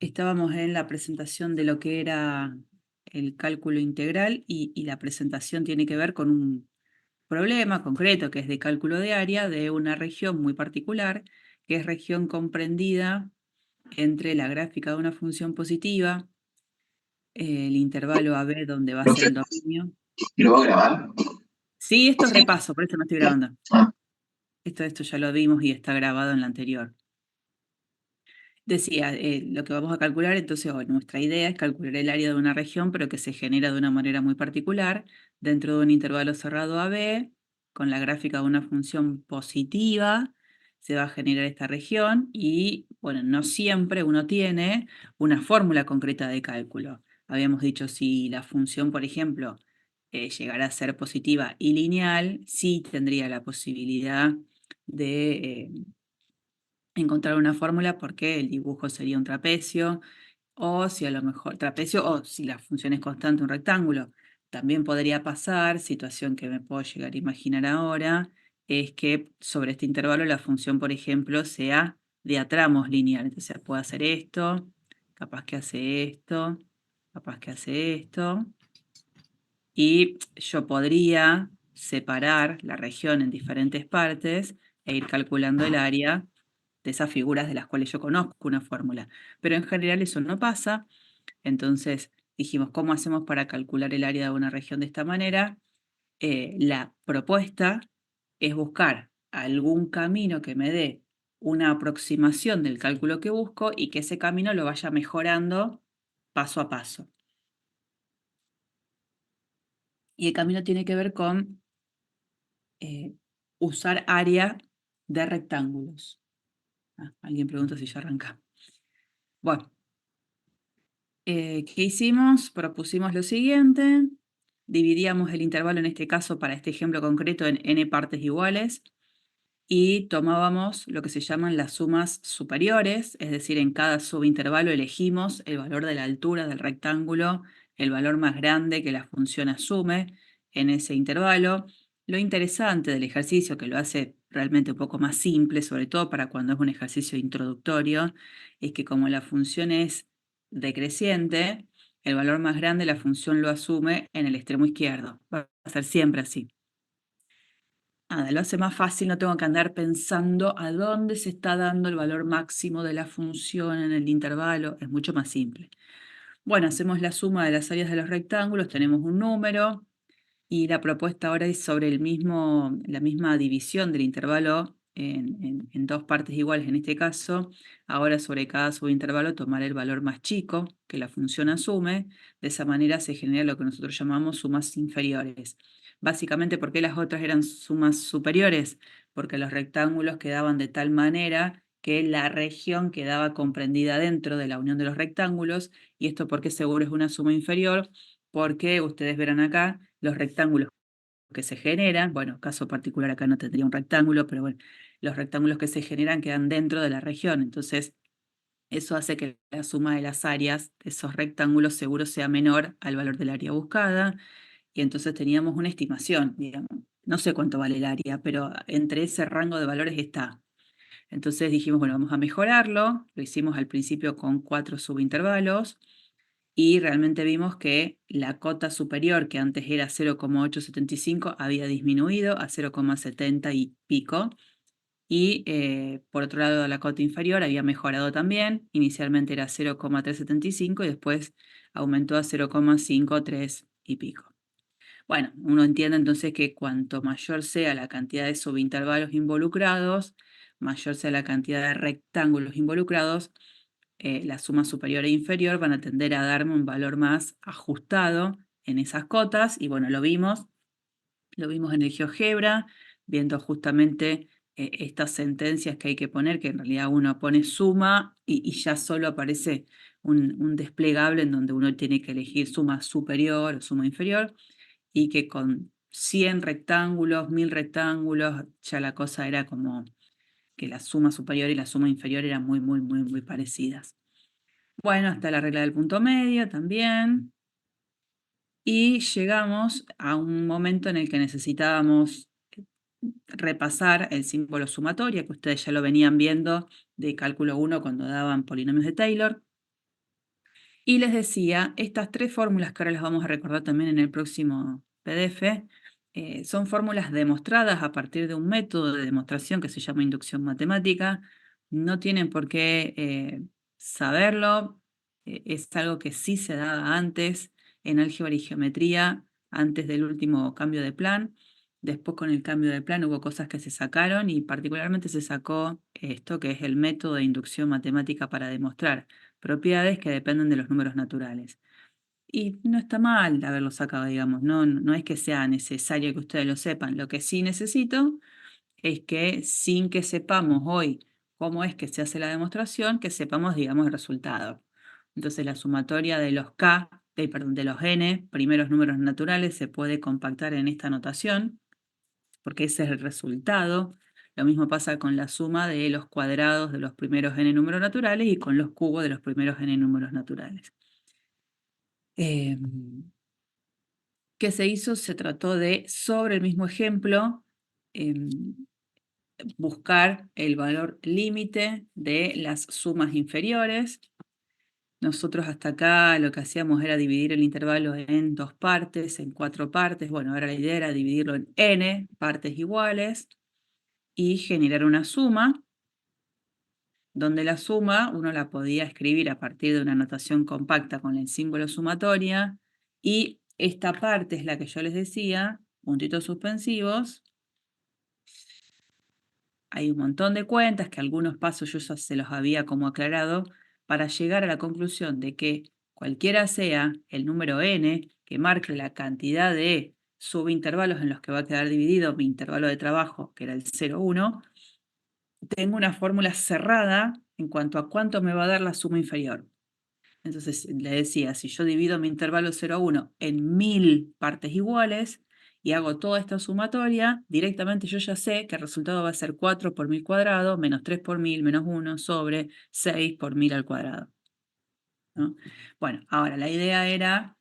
Estábamos en la presentación de lo que era el cálculo integral y la presentación tiene que ver con un problema concreto que es de cálculo de área de una región muy particular, que es región comprendida entre la gráfica de una función positiva, el intervalo AB donde va a ser Profe, el dominio. ¿y lo va a grabar? Sí, esto es repaso, por eso no estoy grabando. Ah, Esto ya lo vimos y está grabado en la anterior. Decía, lo que vamos a calcular, entonces, nuestra idea es calcular el área de una región, pero que se genera de una manera muy particular, dentro de un intervalo cerrado AB, con la gráfica de una función positiva, se va a generar esta región y, bueno, no siempre uno tiene una fórmula concreta de cálculo. Habíamos dicho, si la función, por ejemplo, llegara a ser positiva y lineal, sí tendría la posibilidad de encontrar una fórmula porque el dibujo sería un trapecio, o si a lo mejor trapecio, o si la función es constante, un rectángulo. También podría pasar, situación que me puedo llegar a imaginar ahora, es que sobre este intervalo la función, por ejemplo, sea de a tramos lineal. Entonces puede hacer esto, capaz que hace esto, capaz que hace esto. Y yo podría separar la región en diferentes partes e ir calculando el área de esas figuras de las cuales yo conozco una fórmula. Pero en general eso no pasa. Entonces dijimos, ¿cómo hacemos para calcular el área de una región de esta manera? La propuesta es buscar algún camino que me dé una aproximación del cálculo que busco y que ese camino lo vaya mejorando paso a paso. Y el camino tiene que ver con usar área de rectángulos. Alguien pregunta si ya arranca. Bueno, ¿qué hicimos? Propusimos lo siguiente. Dividíamos el intervalo, en este caso, para este ejemplo concreto, en n partes iguales y tomábamos lo que se llaman las sumas superiores, es decir, en cada subintervalo elegimos el valor de la altura del rectángulo, el valor más grande que la función asume en ese intervalo. Lo interesante del ejercicio, que lo hace realmente un poco más simple, sobre todo para cuando es un ejercicio introductorio, es que como la función es decreciente, el valor más grande la función lo asume en el extremo izquierdo. Va a ser siempre así. Nada, lo hace más fácil, no tengo que andar pensando a dónde se está dando el valor máximo de la función en el intervalo, es mucho más simple. Bueno, hacemos la suma de las áreas de los rectángulos, tenemos un número y la propuesta ahora es sobre la misma división del intervalo en dos partes iguales en este caso. Ahora sobre cada subintervalo tomar el valor más chico que la función asume. De esa manera se genera lo que nosotros llamamos sumas inferiores. Básicamente, ¿por qué las otras eran sumas superiores? Porque los rectángulos quedaban de tal manera que la región quedaba comprendida dentro de la unión de los rectángulos, y esto porque seguro es una suma inferior, porque ustedes verán acá los rectángulos que se generan, bueno, caso particular acá no tendría un rectángulo, pero bueno, los rectángulos que se generan quedan dentro de la región, entonces eso hace que la suma de las áreas de esos rectángulos seguro sea menor al valor del área buscada, y entonces teníamos una estimación, digamos, no sé cuánto vale el área, pero entre ese rango de valores está. Entonces dijimos, bueno, vamos a mejorarlo, lo hicimos al principio con 4 subintervalos, y realmente vimos que la cota superior, que antes era 0,875, había disminuido a 0,70 y pico. Y por otro lado, la cota inferior había mejorado también. Inicialmente era 0,375 y después aumentó a 0,53 y pico. Bueno, uno entiende entonces que cuanto mayor sea la cantidad de subintervalos involucrados, mayor sea la cantidad de rectángulos involucrados, la suma superior e inferior van a tender a darme un valor más ajustado en esas cotas. Y bueno, lo vimos en el GeoGebra, viendo justamente estas sentencias que hay que poner, que en realidad uno pone suma y ya solo aparece un desplegable en donde uno tiene que elegir suma superior o suma inferior, y que con 100 rectángulos, 1000 rectángulos, ya la cosa era como que la suma superior y la suma inferior eran muy, muy, muy, muy parecidas. Bueno, hasta la regla del punto medio también. Y llegamos a un momento en el que necesitábamos repasar el símbolo sumatoria, que ustedes ya lo venían viendo de cálculo 1 cuando daban polinomios de Taylor. Y les decía, estas tres fórmulas que ahora las vamos a recordar también en el próximo PDF, son fórmulas demostradas a partir de un método de demostración que se llama inducción matemática. No tienen por qué saberlo, es algo que sí se daba antes en álgebra y geometría, antes del último cambio de plan. Después con el cambio de plan hubo cosas que se sacaron y particularmente se sacó esto que es el método de inducción matemática para demostrar propiedades que dependen de los números naturales. Y no está mal haberlo sacado, digamos, no es que sea necesario que ustedes lo sepan. Lo que sí necesito es que sin que sepamos hoy cómo es que se hace la demostración, que sepamos, digamos, el resultado. Entonces la sumatoria de los perdón, de los n, primeros números naturales, se puede compactar en esta notación, porque ese es el resultado. Lo mismo pasa con la suma de los cuadrados de los primeros n números naturales y con los cubos de los primeros n números naturales. ¿Qué se hizo? Se trató de, sobre el mismo ejemplo, buscar el valor límite de las sumas inferiores. Nosotros hasta acá lo que hacíamos era dividir el intervalo en dos partes, en cuatro partes. Bueno, ahora la idea era dividirlo en n partes iguales y generar una suma, donde la suma uno la podía escribir a partir de una notación compacta con el símbolo sumatoria, y esta parte es la que yo les decía, puntitos suspensivos. Hay un montón de cuentas que algunos pasos yo ya se los había como aclarado para llegar a la conclusión de que cualquiera sea el número n que marque la cantidad de subintervalos en los que va a quedar dividido mi intervalo de trabajo, que era el 0,1, tengo una fórmula cerrada en cuanto a cuánto me va a dar la suma inferior. Entonces le decía, si yo divido mi intervalo 0,1 en 1000 partes iguales y hago toda esta sumatoria, directamente yo ya sé que el resultado va a ser 4 por 1000 cuadrado, menos 3 por 1000, menos 1 sobre 6 por 1000 al cuadrado, ¿no? Bueno, ahora la idea era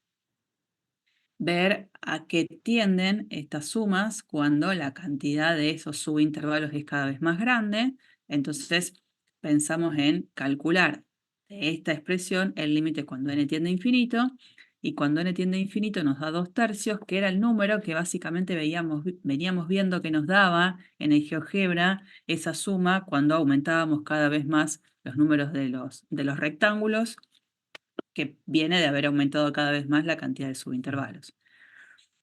ver a qué tienden estas sumas cuando la cantidad de esos subintervalos es cada vez más grande. Entonces pensamos en calcular de esta expresión el límite cuando n tiende a infinito, y cuando n tiende a infinito nos da 2/3, que era el número que básicamente veníamos viendo que nos daba en el GeoGebra esa suma cuando aumentábamos cada vez más los números de los rectángulos, que viene de haber aumentado cada vez más la cantidad de subintervalos.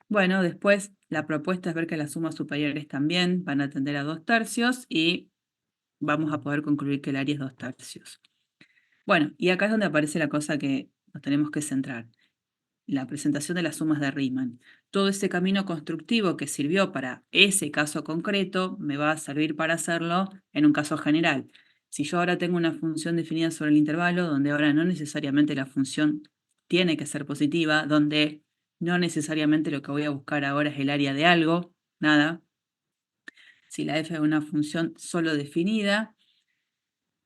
Bueno, después la propuesta es ver que las sumas superiores también van a tender a 2/3 y vamos a poder concluir que el área es 2/3. Bueno, y acá es donde aparece la cosa que nos tenemos que centrar, la presentación de las sumas de Riemann. Todo ese camino constructivo que sirvió para ese caso concreto me va a servir para hacerlo en un caso general. Si yo ahora tengo una función definida sobre el intervalo, donde ahora no necesariamente la función tiene que ser positiva, donde no necesariamente lo que voy a buscar ahora es el área de algo, nada. Si la f es una función solo definida,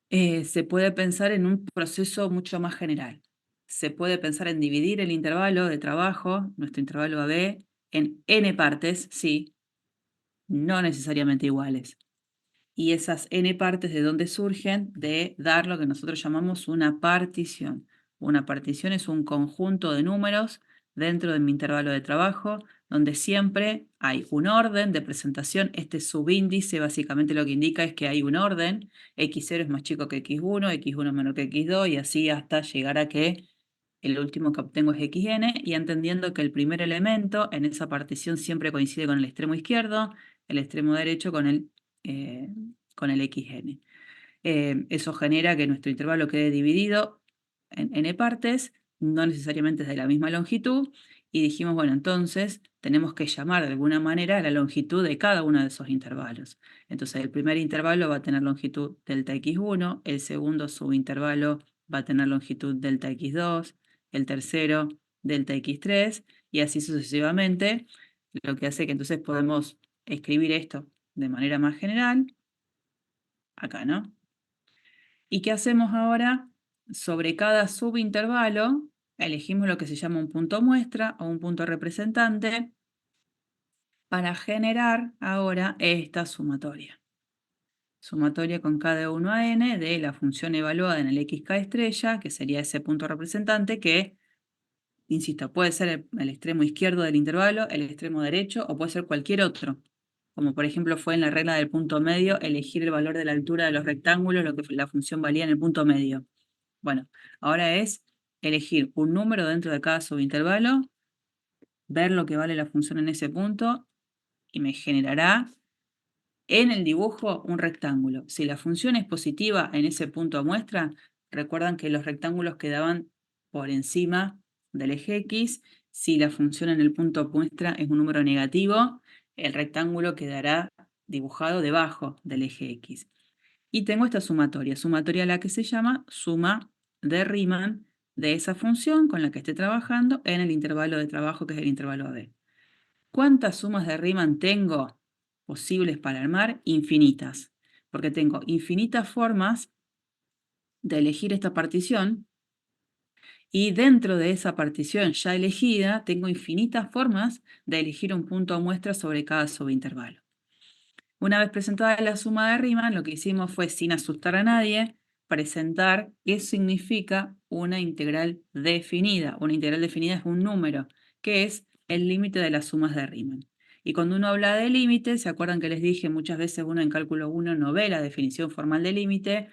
se puede pensar en un proceso mucho más general. Se puede pensar en dividir el intervalo de trabajo, nuestro intervalo AB, en n partes, sí, no necesariamente iguales. Y esas n partes, ¿de dónde surgen? De dar lo que nosotros llamamos una partición. Una partición es un conjunto de números dentro de mi intervalo de trabajo, donde siempre hay un orden de presentación. Este subíndice básicamente lo que indica es que hay un orden. X0 es más chico que X1, X1 es menor que X2, y así hasta llegar a que el último que obtengo es Xn, y entendiendo que el primer elemento en esa partición siempre coincide con el extremo izquierdo, el extremo derecho eh, con el Xn. Eso genera que nuestro intervalo quede dividido en n partes, no necesariamente es de la misma longitud, y dijimos, bueno, entonces tenemos que llamar de alguna manera a la longitud de cada uno de esos intervalos. Entonces el primer intervalo va a tener longitud delta x1, el segundo subintervalo va a tener longitud delta x2, el tercero delta x3, y así sucesivamente, lo que hace que entonces podemos escribir esto de manera más general, acá, ¿no? ¿Y qué hacemos ahora? Sobre cada subintervalo, elegimos lo que se llama un punto muestra o un punto representante para generar ahora esta sumatoria. sumatoria con k de 1 a n de la función evaluada en el xk estrella, que sería ese punto representante que, insisto, puede ser el extremo izquierdo del intervalo, el extremo derecho o puede ser cualquier otro. Como por ejemplo fue en la regla del punto medio, elegir el valor de la altura de los rectángulos, lo que la función valía en el punto medio. Bueno, ahora es elegir un número dentro de cada subintervalo, ver lo que vale la función en ese punto y me generará en el dibujo un rectángulo. Si la función es positiva en ese punto a muestra, recuerdan que los rectángulos quedaban por encima del eje X. Si la función en el punto a muestra es un número negativo, el rectángulo quedará dibujado debajo del eje X. Y tengo esta sumatoria la que se llama suma de Riemann de esa función con la que esté trabajando en el intervalo de trabajo que es el intervalo AB. ¿Cuántas sumas de Riemann tengo posibles para armar? Infinitas, porque tengo infinitas formas de elegir esta partición y dentro de esa partición ya elegida tengo infinitas formas de elegir un punto a muestra sobre cada subintervalo. Una vez presentada la suma de Riemann, lo que hicimos fue, sin asustar a nadie, presentar qué significa una integral definida. Una integral definida es un número, que es el límite de las sumas de Riemann. Y cuando uno habla de límite, ¿se acuerdan que les dije muchas veces uno en cálculo 1 no ve la definición formal de límite?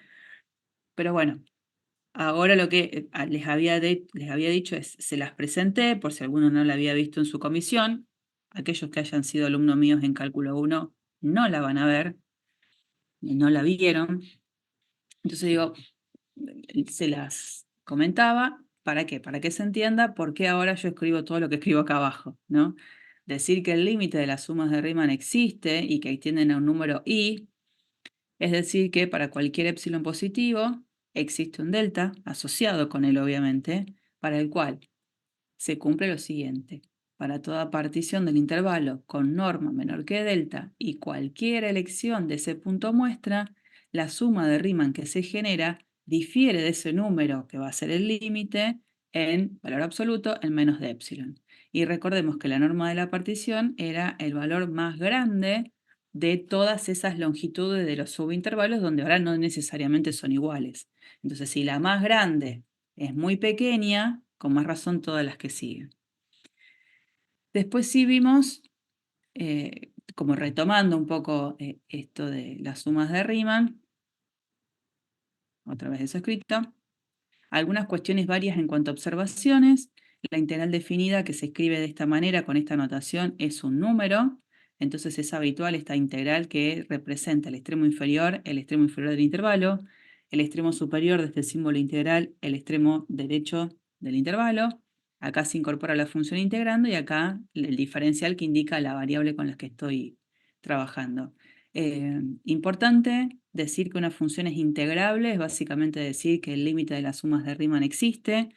Pero bueno, ahora lo que les había dicho es, se las presenté por si alguno no la había visto en su comisión. Aquellos que hayan sido alumnos míos en cálculo 1 no la van a ver, no la vieron. Entonces digo, se las comentaba, ¿para qué? Para que se entienda por qué ahora yo escribo todo lo que escribo acá abajo, ¿no? Decir que el límite de las sumas de Riemann existe y que tienden a un número i, es decir que para cualquier epsilon positivo existe un delta asociado con él, obviamente, para el cual se cumple lo siguiente. Para toda partición del intervalo con norma menor que delta y cualquier elección de ese punto muestra, la suma de Riemann que se genera difiere de ese número que va a ser el límite en valor absoluto en menos de epsilon. Y recordemos que la norma de la partición era el valor más grande de todas esas longitudes de los subintervalos donde ahora no necesariamente son iguales. Entonces, si la más grande es muy pequeña, con más razón todas las que siguen. Después sí vimos, como retomando un poco esto de las sumas de Riemann, otra vez eso escrito, algunas cuestiones varias en cuanto a observaciones. La integral definida que se escribe de esta manera, con esta notación, es un número. Entonces es habitual esta integral que representa el extremo inferior del intervalo, el extremo superior de este símbolo integral, el extremo derecho del intervalo. Acá se incorpora la función integrando y acá el diferencial que indica la variable con la que estoy trabajando. Importante decir que una función es integrable, es básicamente decir que el límite de las sumas de Riemann existe.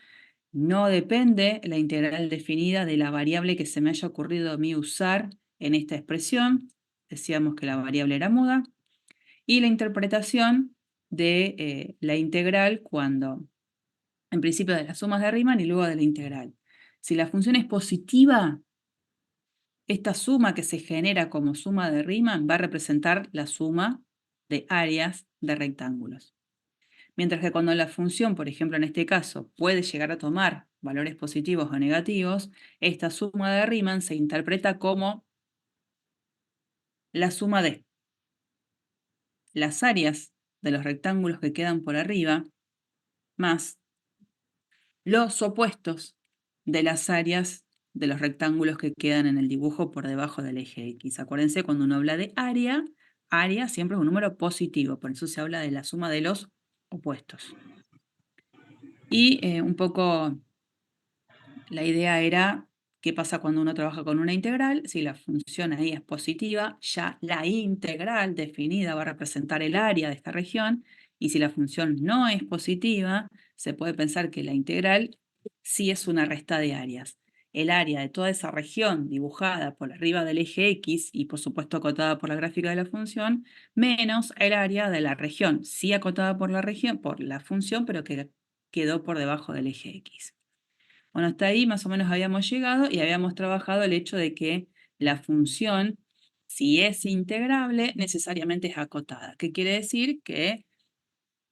No depende la integral definida de la variable que se me haya ocurrido a mí usar en esta expresión. Decíamos que la variable era muda. Y la interpretación de la integral cuando, en principio de las sumas de Riemann y luego de la integral. Si la función es positiva, esta suma que se genera como suma de Riemann va a representar la suma de áreas de rectángulos. Mientras que cuando la función, por ejemplo en este caso, puede llegar a tomar valores positivos o negativos, esta suma de Riemann se interpreta como la suma de las áreas de los rectángulos que quedan por arriba más los opuestos de las áreas de los rectángulos que quedan en el dibujo por debajo del eje X. Acuérdense, cuando uno habla de área, área siempre es un número positivo, por eso se habla de la suma de los opuestos. Y un poco la idea era qué pasa cuando uno trabaja con una integral. Si la función ahí es positiva, ya la integral definida va a representar el área de esta región. Y si la función no es positiva, se puede pensar que la integral sí es una resta de áreas. El área de toda esa región dibujada por arriba del eje X y por supuesto acotada por la gráfica de la función, menos el área de la región, sí acotada por la región, por la función, pero que quedó por debajo del eje X. Bueno, hasta ahí más o menos habíamos llegado y habíamos trabajado el hecho de que la función Si es integrable, necesariamente es acotada. ¿Qué quiere decir? Que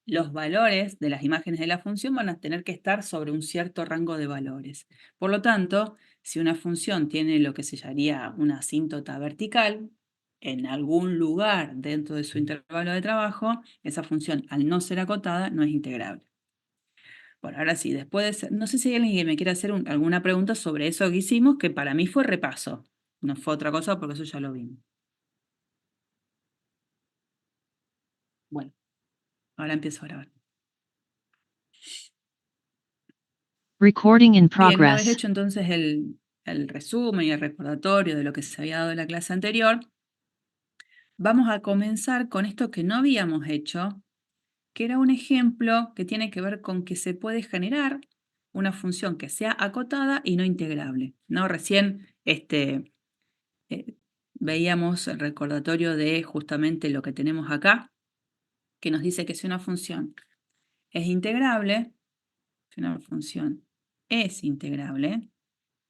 los valores de las imágenes de la función van a tener que estar sobre un cierto rango de valores. Por lo tanto, si una función tiene lo que se llamaría una asíntota vertical, en algún lugar dentro de su intervalo de trabajo, esa función, al no ser acotada, no es integrable. Bueno, ahora sí, no sé si hay alguien que me quiera hacer alguna pregunta sobre eso que hicimos, que para mí fue repaso. No fue otra cosa porque eso ya lo vimos. Bueno, ahora empiezo a grabar. Recording in Bien, una vez progress. hecho entonces el resumen y el recordatorio de lo que se había dado en la clase anterior, vamos a comenzar con esto que no habíamos hecho, que era un ejemplo que tiene que ver con que se puede generar una función que sea acotada y no integrable. ¿No? Recién eh, veíamos el recordatorio de justamente lo que tenemos acá, que nos dice que si una función es integrable, si una función es integrable,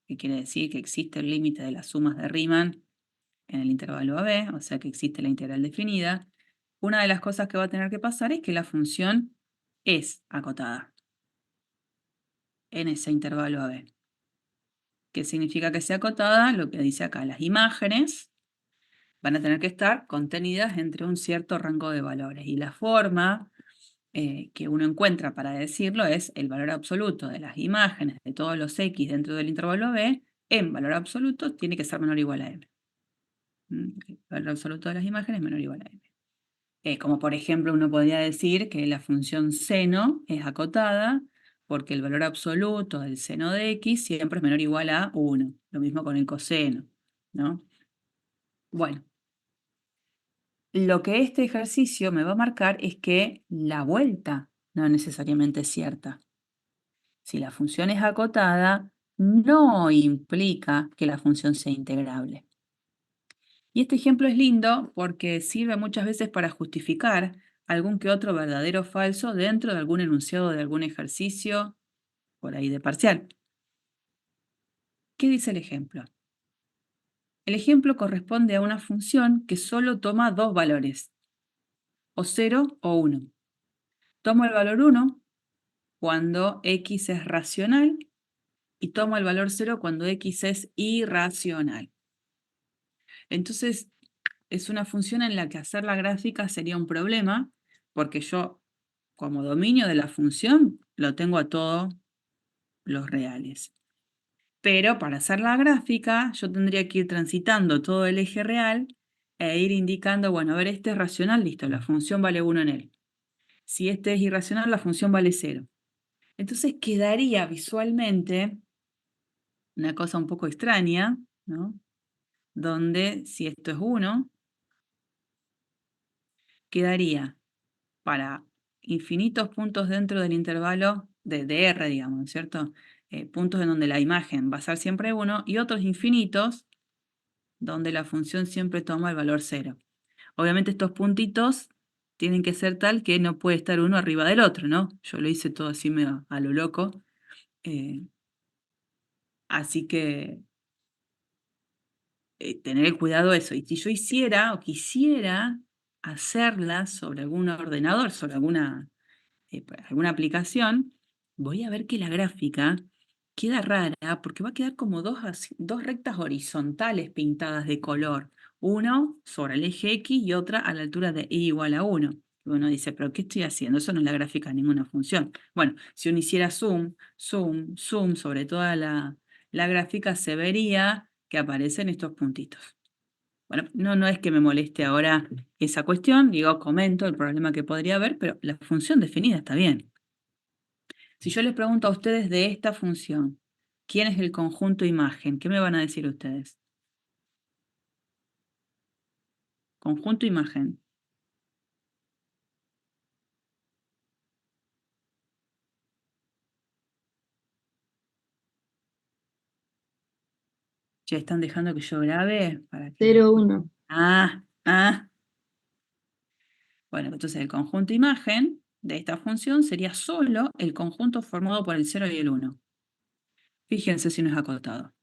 que quiere decir que existe el límite de las sumas de Riemann en el intervalo AB, o sea que existe la integral definida, una de las cosas que va a tener que pasar es que la función es acotada en ese intervalo AB. ¿Qué significa que sea acotada? Lo que dice acá, las imágenes van a tener que estar contenidas entre un cierto rango de valores. Y la forma que uno encuentra para decirlo es el valor absoluto de las imágenes de todos los X dentro del intervalo AB en valor absoluto tiene que ser menor o igual a M. El valor absoluto de las imágenes menor o igual a M. Como por ejemplo uno podría decir que la función seno es acotada porque el valor absoluto del seno de X siempre es menor o igual a 1. Lo mismo con el coseno, ¿no? Bueno, lo que este ejercicio me va a marcar es que la vuelta no necesariamente es cierta. Si la función es acotada, no implica que la función sea integrable. Y este ejemplo es lindo porque sirve muchas veces para justificar algún que otro verdadero o falso dentro de algún enunciado de algún ejercicio, por ahí de parcial. ¿Qué dice el ejemplo? El ejemplo corresponde a una función que solo toma dos valores, o 0 o 1. Tomo el valor 1 cuando x es racional y tomo el valor 0 cuando x es irracional. Entonces, es una función en la que hacer la gráfica sería un problema, porque yo, como dominio de la función, lo tengo a todos los reales. Pero para hacer la gráfica, yo tendría que ir transitando todo el eje real e ir indicando, bueno, a ver, este es racional, listo, la función vale 1 en él. Si este es irracional, la función vale 0. Entonces quedaría visualmente una cosa un poco extraña, ¿no? Donde si esto es 1, quedaría para infinitos puntos dentro del intervalo de R, digamos, ¿cierto? Puntos en donde la imagen va a ser siempre 1 y otros infinitos donde la función siempre toma el valor 0. Obviamente estos puntitos tienen que ser tal que no puede estar uno arriba del otro, ¿no? Yo lo hice todo así medio a lo loco. Así que tener cuidado eso. Y si yo hiciera o quisiera hacerla sobre algún ordenador, sobre alguna aplicación, voy a ver que la gráfica queda rara porque va a quedar como dos rectas horizontales pintadas de color. Uno sobre el eje X y otra a la altura de y igual a 1. Y uno dice, ¿pero qué estoy haciendo? Eso no es la gráfica de ninguna función. Bueno, si uno hiciera zoom, zoom, zoom sobre toda la gráfica, se vería que aparecen estos puntitos. Bueno, no es que me moleste ahora esa cuestión, digo, comento el problema que podría haber, pero la función definida está bien. Si yo les pregunto a ustedes de esta función, ¿quién es el conjunto imagen? ¿Qué me van a decir ustedes? Conjunto imagen. ¿Ya están dejando que yo grabe? Para que... 0, 1. Ah. Bueno, entonces el conjunto imagen de esta función sería solo el conjunto formado por el 0 y el 1. Fíjense si no es acotado.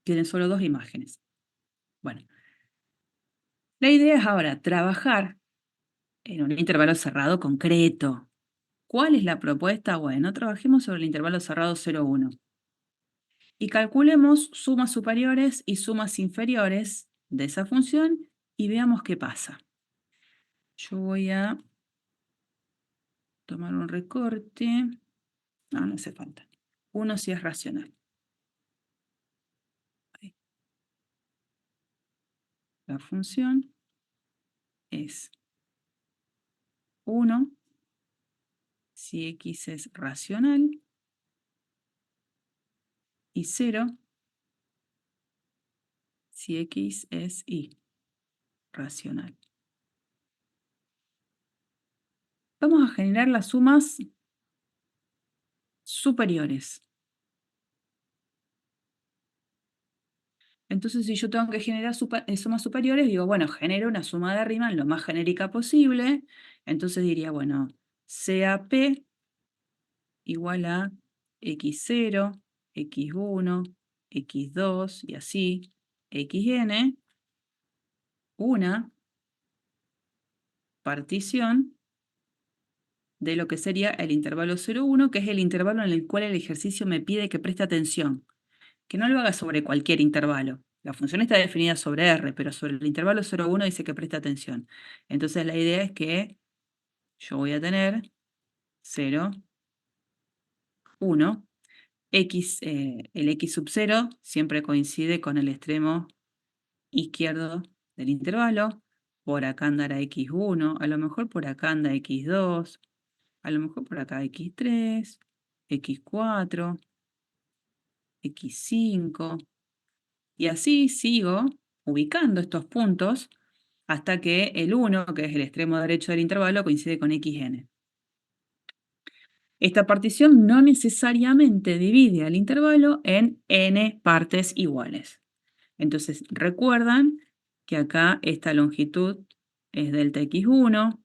Tienen solo dos imágenes. Bueno, La idea es ahora trabajar en un intervalo cerrado concreto. ¿Cuál es la propuesta? Bueno, trabajemos sobre el intervalo cerrado 0,1 y calculemos sumas superiores y sumas inferiores de esa función y veamos qué pasa. Yo voy a tomar un recorte. No hace falta. 1 si es racional. Ahí. La función es 1 si x es racional y 0 si x es irracional. Vamos a generar las sumas superiores. Entonces, si yo tengo que generar sumas superiores, digo, bueno, genero una suma de Riemann lo más genérica posible. Entonces diría, bueno, CAP igual a x0, x1, x2 y así, xn, una partición de lo que sería el intervalo 0,1, que es el intervalo en el cual el ejercicio me pide que preste atención. Que no lo haga sobre cualquier intervalo. La función está definida sobre R, pero sobre el intervalo 0,1 dice que preste atención. Entonces la idea es que yo voy a tener 0, 1, el x sub 0 siempre coincide con el extremo izquierdo del intervalo. Por acá andará x1, a lo mejor por acá anda x2, a lo mejor por acá x3, x4, x5. Y así sigo ubicando estos puntos hasta que el 1, que es el extremo derecho del intervalo, coincide con xn. Esta partición no necesariamente divide al intervalo en n partes iguales. Entonces, recuerdan que acá esta longitud es delta x1,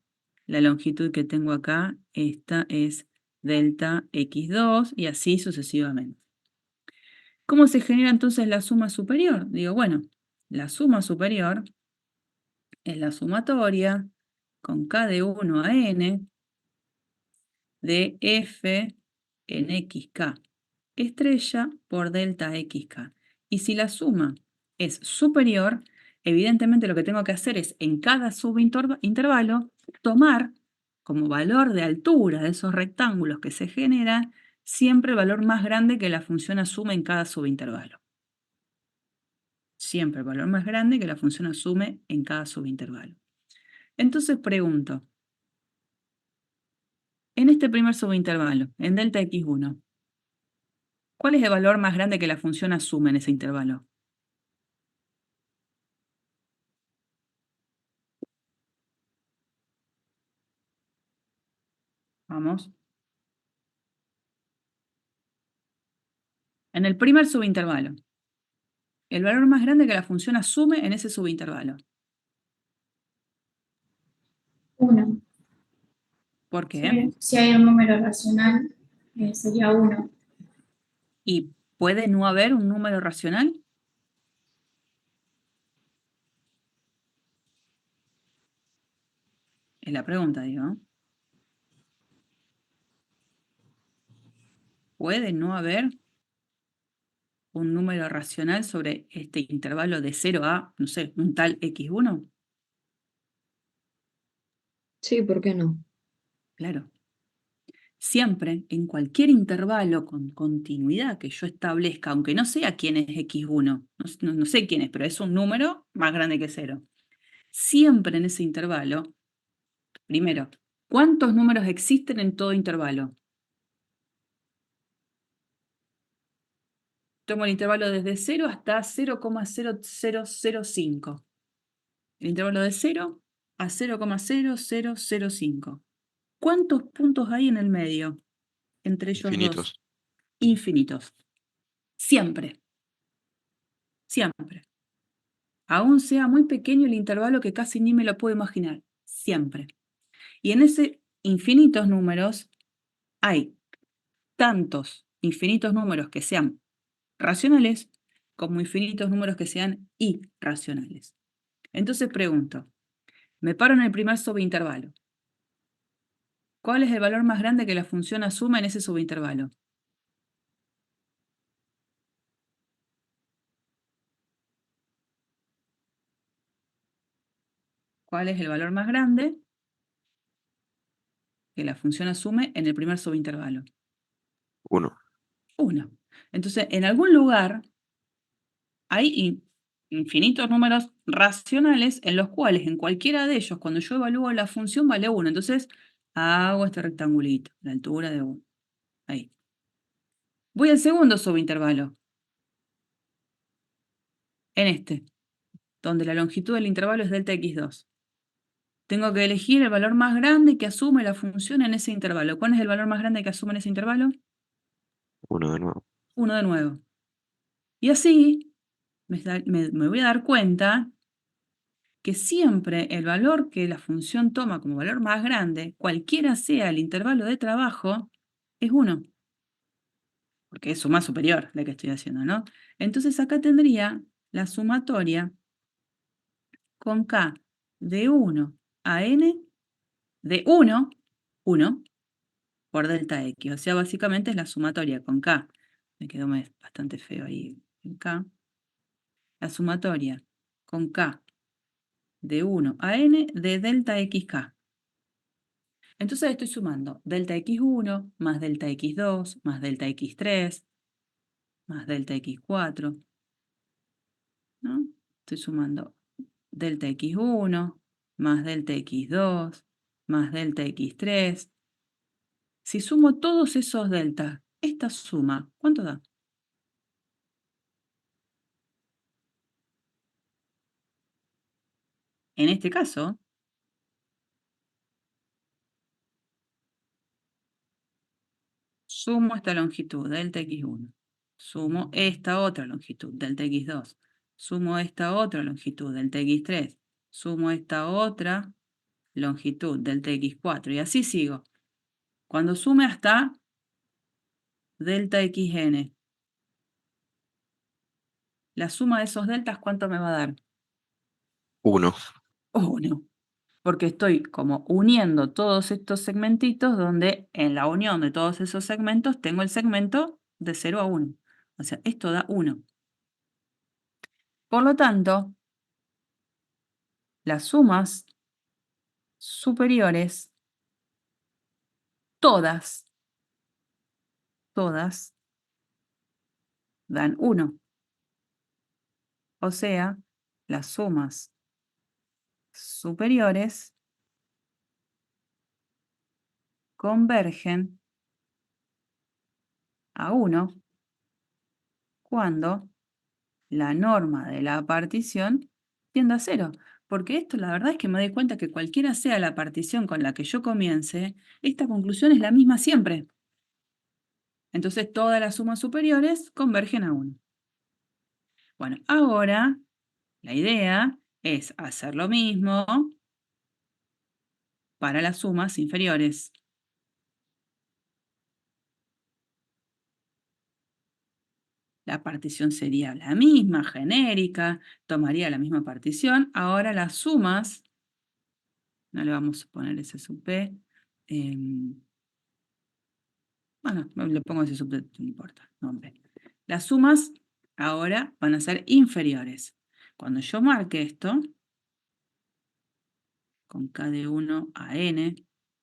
la longitud que tengo acá, esta es delta x2 y así sucesivamente. ¿Cómo se genera entonces la suma superior? Digo, bueno, la suma superior es la sumatoria con k de 1 a n de f en xk estrella por delta xk. Y si la suma es superior, evidentemente lo que tengo que hacer es en cada subintervalo tomar como valor de altura de esos rectángulos que se generan siempre el valor más grande que la función asume en cada subintervalo. Siempre el valor más grande que la función asume en cada subintervalo. Entonces pregunto, en este primer subintervalo, en delta x1, ¿cuál es el valor más grande que la función asume en ese intervalo? Vamos. En el primer subintervalo, el valor más grande que la función asume en ese subintervalo. 1. ¿Por qué? Si hay un número racional, sería 1. ¿Y puede no haber un número racional? Es la pregunta, digo. ¿Puede no haber un número racional sobre este intervalo de 0 a, no sé, un tal x1? Sí, ¿por qué no? Claro. Siempre, en cualquier intervalo con continuidad que yo establezca, aunque no sea quién es x1, no sé quién es, pero es un número más grande que 0. Siempre en ese intervalo, primero, ¿cuántos números existen en todo intervalo? Tomo el intervalo desde 0 hasta 0,0005. El intervalo de 0 a 0,0005. ¿Cuántos puntos hay en el medio entre ellos dos? Infinitos. Infinitos. Siempre, siempre. Aún sea muy pequeño el intervalo que casi ni me lo puedo imaginar. Siempre. Y en ese infinitos números hay tantos infinitos números que sean racionales como infinitos números que sean irracionales. Entonces pregunto, me paro en el primer subintervalo. ¿Cuál es el valor más grande que la función asume en ese subintervalo? ¿Cuál es el valor más grande que la función asume en el primer subintervalo? 1. 1. Entonces, en algún lugar hay infinitos números racionales en los cuales en cualquiera de ellos, cuando yo evalúo la función, vale 1. Entonces, hago este rectangulito, la altura de 1. Ahí. Voy al segundo subintervalo. En este, donde la longitud del intervalo es delta x2. Tengo que elegir el valor más grande que asume la función en ese intervalo. ¿Cuál es el valor más grande que asume en ese intervalo? 1 de nuevo. 1 de nuevo. Y así me voy a dar cuenta que siempre el valor que la función toma como valor más grande, cualquiera sea el intervalo de trabajo, es 1. Porque es suma superior la que estoy haciendo, ¿no? Entonces acá tendría la sumatoria con k de 1 a n de 1, 1 por delta x. O sea, básicamente es la sumatoria con k. Me quedó bastante feo ahí en k. La sumatoria con k de 1 a n de delta xk. Entonces estoy sumando delta x1 más delta x2 más delta x3 más delta x4, ¿no? Estoy sumando delta x1 más delta x2 más delta x3. Si sumo todos esos deltas, esta suma, ¿cuánto da? En este caso, sumo esta longitud, delta x1. Sumo esta otra longitud, delta x2. Sumo esta otra longitud, delta x3. Sumo esta otra longitud, delta x4. Y así sigo. Cuando sume hasta delta xn, la suma de esos deltas, ¿cuánto me va a dar? 1. 1. Porque estoy como uniendo todos estos segmentitos donde en la unión de todos esos segmentos tengo el segmento de 0 a 1. O sea, esto da 1. Por lo tanto, las sumas superiores, todas, todas, dan 1. O sea, las sumas superiores convergen a 1 cuando la norma de la partición tiende a 0. Porque esto la verdad es que me doy cuenta que cualquiera sea la partición con la que yo comience, esta conclusión es la misma siempre. Entonces todas las sumas superiores convergen a 1. Bueno, ahora la idea es hacer lo mismo para las sumas inferiores. La partición sería la misma, genérica, tomaría la misma partición. Ahora las sumas, no le vamos a poner S sub P, bueno, le pongo ese sub, no importa, nombre. Las sumas ahora van a ser inferiores. Cuando yo marque esto, con K de 1 a N,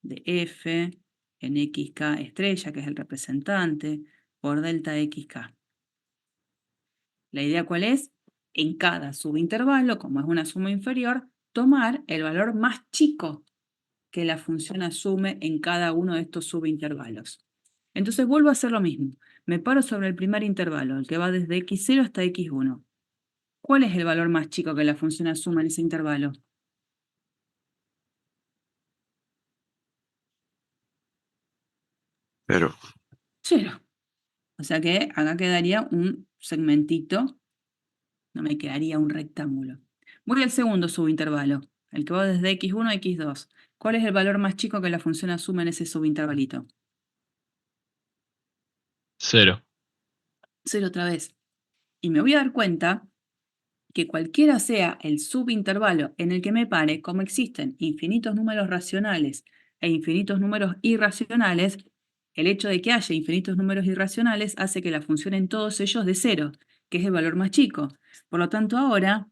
de F, en XK estrella, que es el representante, por delta XK. La idea cuál es, en cada subintervalo, como es una suma inferior, tomar el valor más chico que la función asume en cada uno de estos subintervalos. Entonces vuelvo a hacer lo mismo. Me paro sobre el primer intervalo, el que va desde x0 hasta x1. ¿Cuál es el valor más chico que la función asume en ese intervalo? 0. 0. O sea que acá quedaría un segmentito, no me quedaría un rectángulo. Voy al segundo subintervalo, el que va desde x1 a x2. ¿Cuál es el valor más chico que la función asume en ese subintervalito? 0. 0 otra vez. Y me voy a dar cuenta que cualquiera sea el subintervalo en el que me pare, como existen infinitos números racionales e infinitos números irracionales, el hecho de que haya infinitos números irracionales hace que la función en todos ellos de 0, que es el valor más chico. Por lo tanto, ahora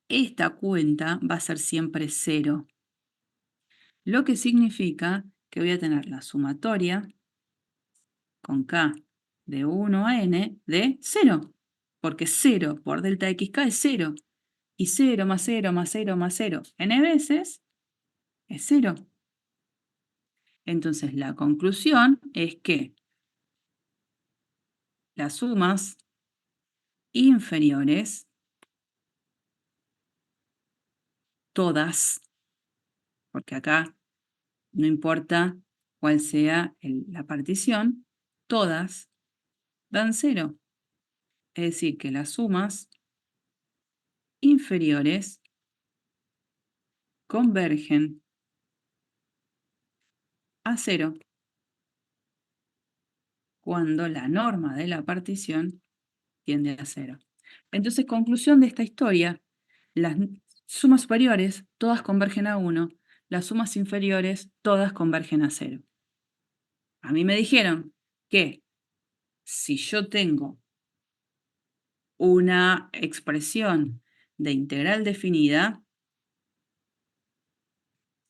esta cuenta va a ser siempre 0. Lo que significa que voy a tener la sumatoria con k de 1 a n de 0, porque 0 por delta xk es 0, y 0 más 0 más 0 más 0 n veces es 0. Entonces la conclusión es que las sumas inferiores, todas, porque acá no importa cuál sea la partición, todas dan 0. Es decir, que las sumas inferiores convergen a 0 cuando la norma de la partición tiende a 0. Entonces, conclusión de esta historia, las sumas superiores todas convergen a 1, las sumas inferiores todas convergen a 0. A mí me dijeron que si yo tengo una expresión de integral definida,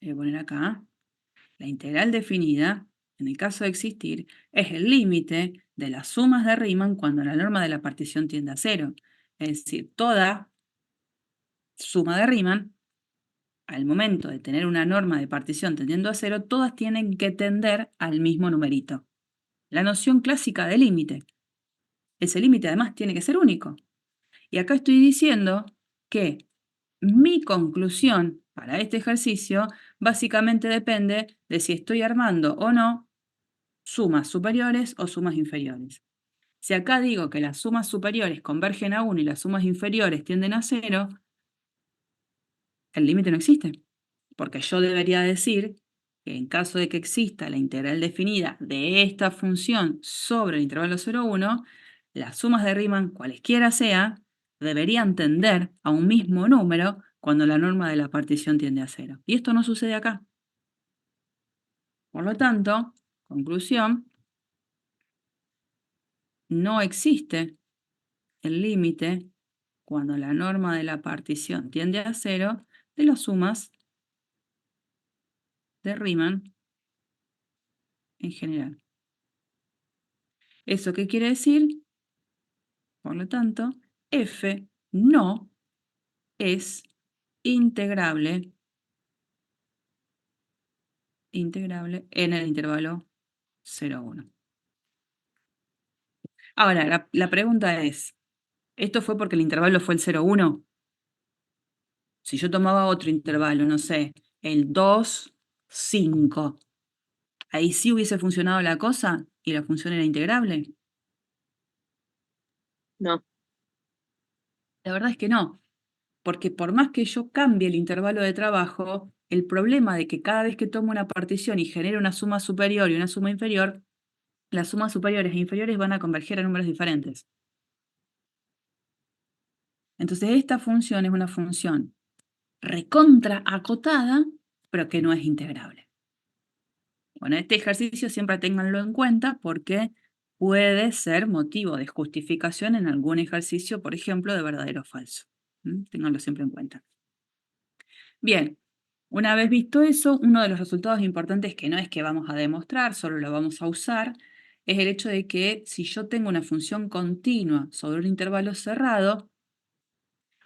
voy a poner acá, la integral definida, en el caso de existir, es el límite de las sumas de Riemann cuando la norma de la partición tiende a 0. Es decir, toda suma de Riemann, al momento de tener una norma de partición tendiendo a 0, todas tienen que tender al mismo numerito. La noción clásica de límite. Ese límite además tiene que ser único. Y acá estoy diciendo que mi conclusión para este ejercicio básicamente depende de si estoy armando o no sumas superiores o sumas inferiores. Si acá digo que las sumas superiores convergen a 1 y las sumas inferiores tienden a 0, el límite no existe. Porque yo debería decir que en caso de que exista la integral definida de esta función sobre el intervalo 0,1, las sumas de Riemann, cualesquiera sea, deberían tender a un mismo número cuando la norma de la partición tiende a 0. Y esto no sucede acá. Por lo tanto, conclusión, no existe el límite cuando la norma de la partición tiende a 0 de las sumas de Riemann en general. ¿Eso qué quiere decir? Por lo tanto, f no es integrable en el intervalo 0,1. Ahora, la pregunta es, ¿esto fue porque el intervalo fue el 0,1? Si yo tomaba otro intervalo, no sé, el 2, 5, ¿ahí sí hubiese funcionado la cosa y la función era integrable? No. La verdad es que no, porque por más que yo cambie el intervalo de trabajo, el problema de que cada vez que tomo una partición y genero una suma superior y una suma inferior, las sumas superiores e inferiores van a converger a números diferentes. Entonces esta función es una función recontra acotada, pero que no es integrable. Bueno, este ejercicio siempre ténganlo en cuenta porque puede ser motivo de justificación en algún ejercicio, por ejemplo, de verdadero o falso. Ténganlo siempre en cuenta. Bien, una vez visto eso, uno de los resultados importantes que no es que vamos a demostrar, solo lo vamos a usar, es el hecho de que si yo tengo una función continua sobre un intervalo cerrado,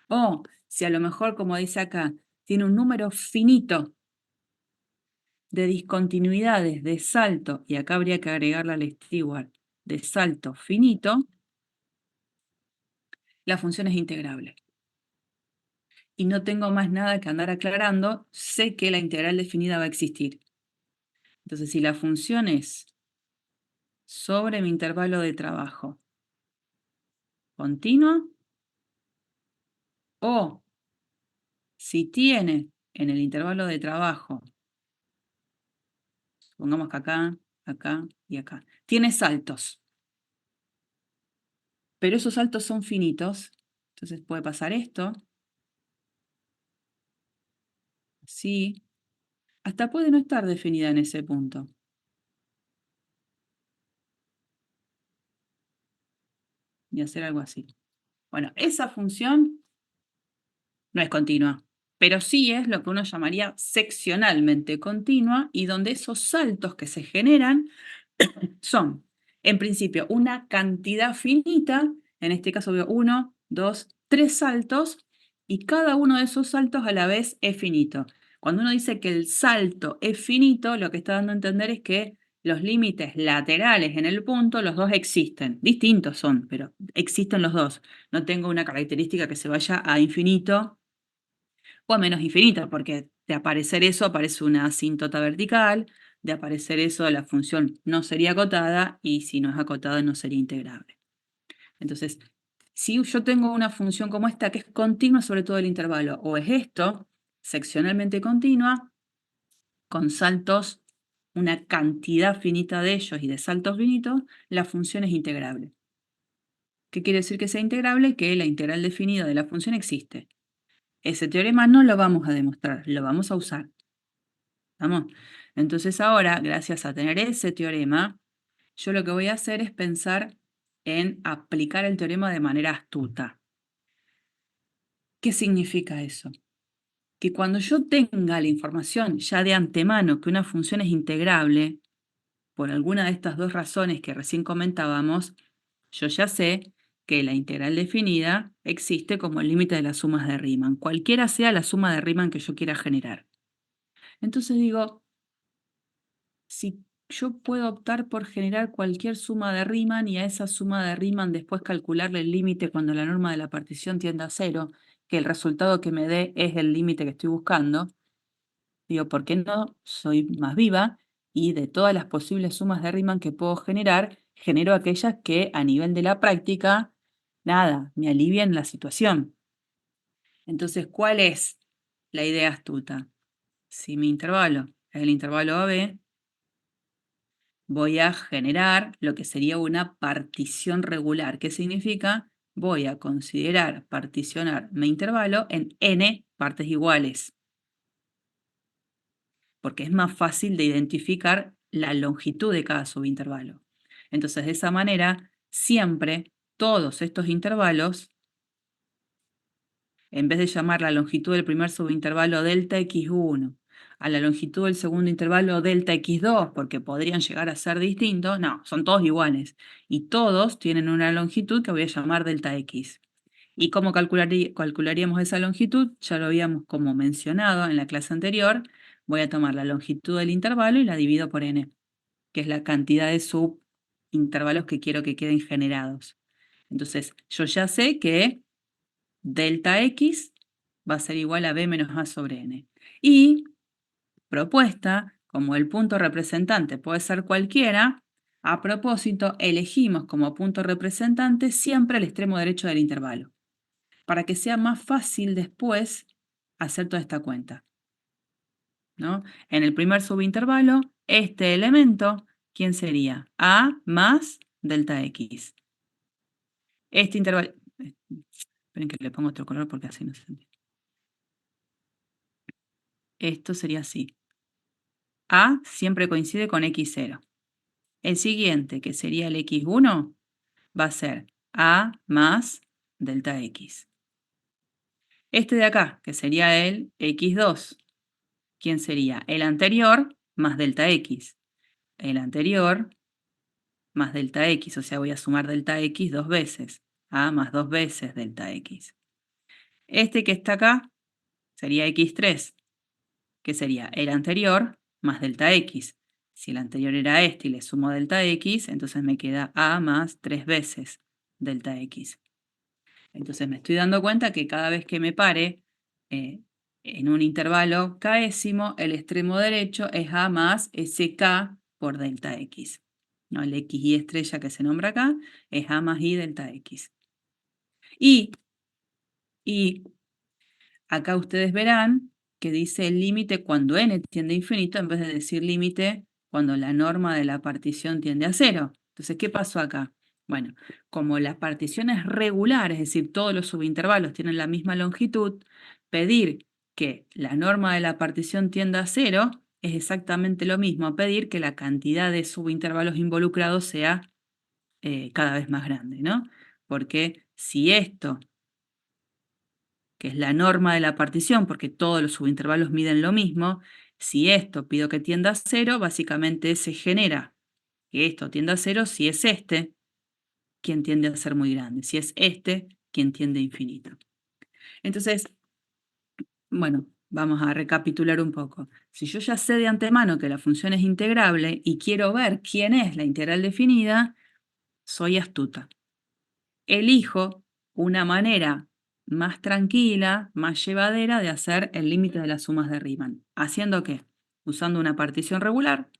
o si a lo mejor, como dice acá, tiene un número finito de discontinuidades de salto, y acá habría que agregarle al steward, de salto finito, la función es integrable. Y no tengo más nada que andar aclarando, sé que la integral definida va a existir. Entonces, si la función es sobre mi intervalo de trabajo continuo, o si tiene en el intervalo de trabajo, pongamos que acá, acá y acá, tiene saltos, pero esos saltos son finitos, Entonces puede pasar esto. Sí. Hasta puede no estar definida en ese punto. Y hacer algo así. Bueno, esa función no es continua, pero sí es lo que uno llamaría seccionalmente continua y donde esos saltos que se generan son, en principio, una cantidad finita, en este caso veo 1, 2, 3 saltos, y cada uno de esos saltos a la vez es finito. Cuando uno dice que el salto es finito, lo que está dando a entender es que los límites laterales en el punto, los dos existen. Distintos son, pero existen los dos. No tengo una característica que se vaya a infinito o a menos infinito, porque de aparecer eso aparece una asíntota vertical, de aparecer eso la función no sería acotada y si no es acotada no sería integrable. Entonces, si yo tengo una función como esta que es continua sobre todo el intervalo, o es esto, seccionalmente continua, con saltos, una cantidad finita de ellos y de saltos finitos, la función es integrable. ¿Qué quiere decir que sea integrable? Que la integral definida de la función existe. Ese teorema no lo vamos a demostrar, lo vamos a usar. ¿Estamos? Entonces ahora, gracias a tener ese teorema, yo lo que voy a hacer es pensar en aplicar el teorema de manera astuta. ¿Qué significa eso? Que cuando yo tenga la información ya de antemano que una función es integrable, por alguna de estas dos razones que recién comentábamos, yo ya sé que la integral definida existe como el límite de las sumas de Riemann, cualquiera sea la suma de Riemann que yo quiera generar. Entonces digo, si yo puedo optar por generar cualquier suma de Riemann y a esa suma de Riemann después calcularle el límite cuando la norma de la partición tiende a 0, que el resultado que me dé es el límite que estoy buscando, digo, ¿por qué no soy más viva? Y de todas las posibles sumas de Riemann que puedo generar, genero aquellas que a nivel de la práctica, nada, me alivian la situación. Entonces, ¿cuál es la idea astuta? Si mi intervalo es el intervalo AB, voy a generar lo que sería una partición regular. ¿Qué significa? Voy a considerar particionar mi intervalo en n partes iguales, porque es más fácil de identificar la longitud de cada subintervalo. Entonces, de esa manera, siempre todos estos intervalos, en vez de llamar la longitud del primer subintervalo delta x1, a la longitud del segundo intervalo delta x2, porque podrían llegar a ser distintos, no, son todos iguales. Y todos tienen una longitud que voy a llamar delta x. ¿Y cómo calcularíamos esa longitud? Ya lo habíamos como mencionado en la clase anterior. Voy a tomar la longitud del intervalo y la divido por n, que es la cantidad de subintervalos que quiero que queden generados. Entonces, yo ya sé que delta x va a ser igual a b menos a sobre n. Y, propuesta, como el punto representante puede ser cualquiera, a propósito, elegimos como punto representante siempre el extremo derecho del intervalo, para que sea más fácil después hacer toda esta cuenta, ¿no? En el primer subintervalo, este elemento, ¿quién sería? A más delta x. Este intervalo... Esperen que le pongo otro color porque así no se entiende. Esto sería así. A siempre coincide con x0. El siguiente, que sería el x1, va a ser A más delta x. Este de acá, que sería el x2, ¿quién sería? El anterior más delta x. El anterior más delta x, o sea, voy a sumar delta x dos veces. A más dos veces delta x. Este que está acá sería x3, que sería el anterior más delta x. Si el anterior era este y le sumo delta x, entonces me queda a más 3 veces delta x. Entonces me estoy dando cuenta que cada vez que me pare en un intervalo késimo, el extremo derecho es a más sk por delta x. ¿No? El xy estrella que se nombra acá es a más y delta x. Y acá ustedes verán que dice el límite cuando n tiende a infinito en vez de decir límite cuando la norma de la partición tiende a 0. Entonces, ¿qué pasó acá? Bueno, como la partición es regular, es decir, todos los subintervalos tienen la misma longitud, pedir que la norma de la partición tienda a 0 es exactamente lo mismo a pedir que la cantidad de subintervalos involucrados sea cada vez más grande, ¿no? Porque si esto, que es la norma de la partición, porque todos los subintervalos miden lo mismo, si esto pido que tienda a 0, básicamente se genera que esto tienda a 0 si es este quien tiende a ser muy grande, si es este quien tiende a infinito. Entonces, bueno, vamos a recapitular un poco. Si yo ya sé de antemano que la función es integrable y quiero ver quién es la integral definida, soy astuta. Elijo una manera más tranquila, más llevadera de hacer el límite de las sumas de Riemann. ¿Haciendo qué? Usando una partición regular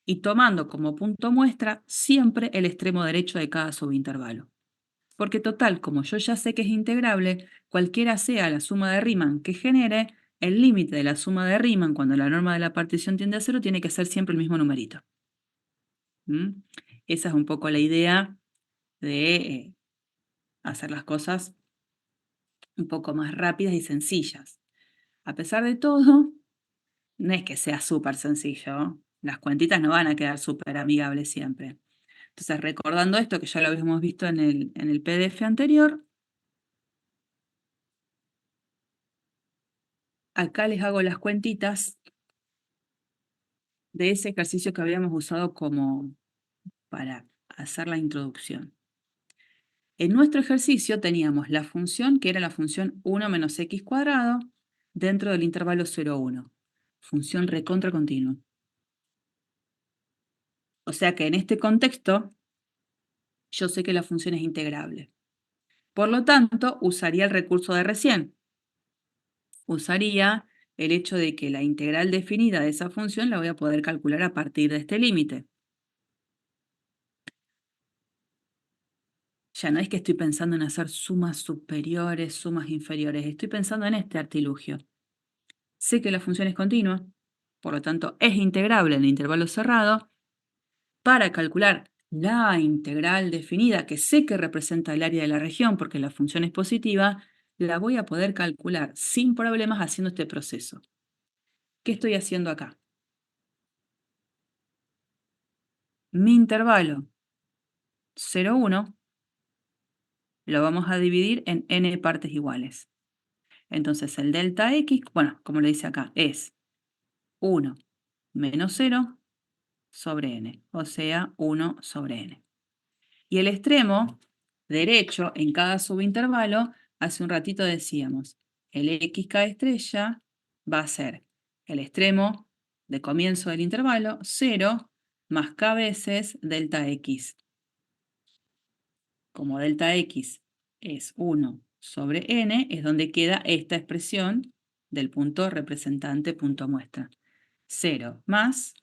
y tomando como punto muestra siempre el extremo derecho de cada subintervalo. Porque total, como yo ya sé que es integrable, cualquiera sea la suma de Riemann que genere, el límite de la suma de Riemann cuando la norma de la partición tiende a 0 tiene que ser siempre el mismo numerito. ¿Mm? Esa es un poco la idea de hacer las cosas un poco más rápidas y sencillas. A pesar de todo, no es que sea súper sencillo. Las cuentitas no van a quedar súper amigables siempre. Entonces, recordando esto, que ya lo habíamos visto en el PDF anterior, acá les hago las cuentitas de ese ejercicio que habíamos usado como para hacer la introducción. En nuestro ejercicio teníamos la función que era la función 1 menos x cuadrado dentro del intervalo 0, 1. Función recontra continua. O sea que en este contexto yo sé que la función es integrable. Por lo tanto, usaría el recurso de recién. Usaría el hecho de que la integral definida de esa función la voy a poder calcular a partir de este límite. Ya no es que estoy pensando en hacer sumas superiores, sumas inferiores, estoy pensando en este artilugio. Sé que la función es continua, por lo tanto es integrable en el intervalo cerrado. Para calcular la integral definida, que sé que representa el área de la región porque la función es positiva, la voy a poder calcular sin problemas haciendo este proceso. ¿Qué estoy haciendo acá? Mi intervalo 0, 1 lo vamos a dividir en n partes iguales. Entonces el delta x, bueno, como lo dice acá, es 1 menos 0 sobre n, o sea, 1 sobre n. Y el extremo derecho en cada subintervalo, hace un ratito decíamos, el xk estrella va a ser el extremo de comienzo del intervalo, 0 más k veces delta x. Como delta x es 1 sobre n, es donde queda esta expresión del punto representante punto muestra. 0 más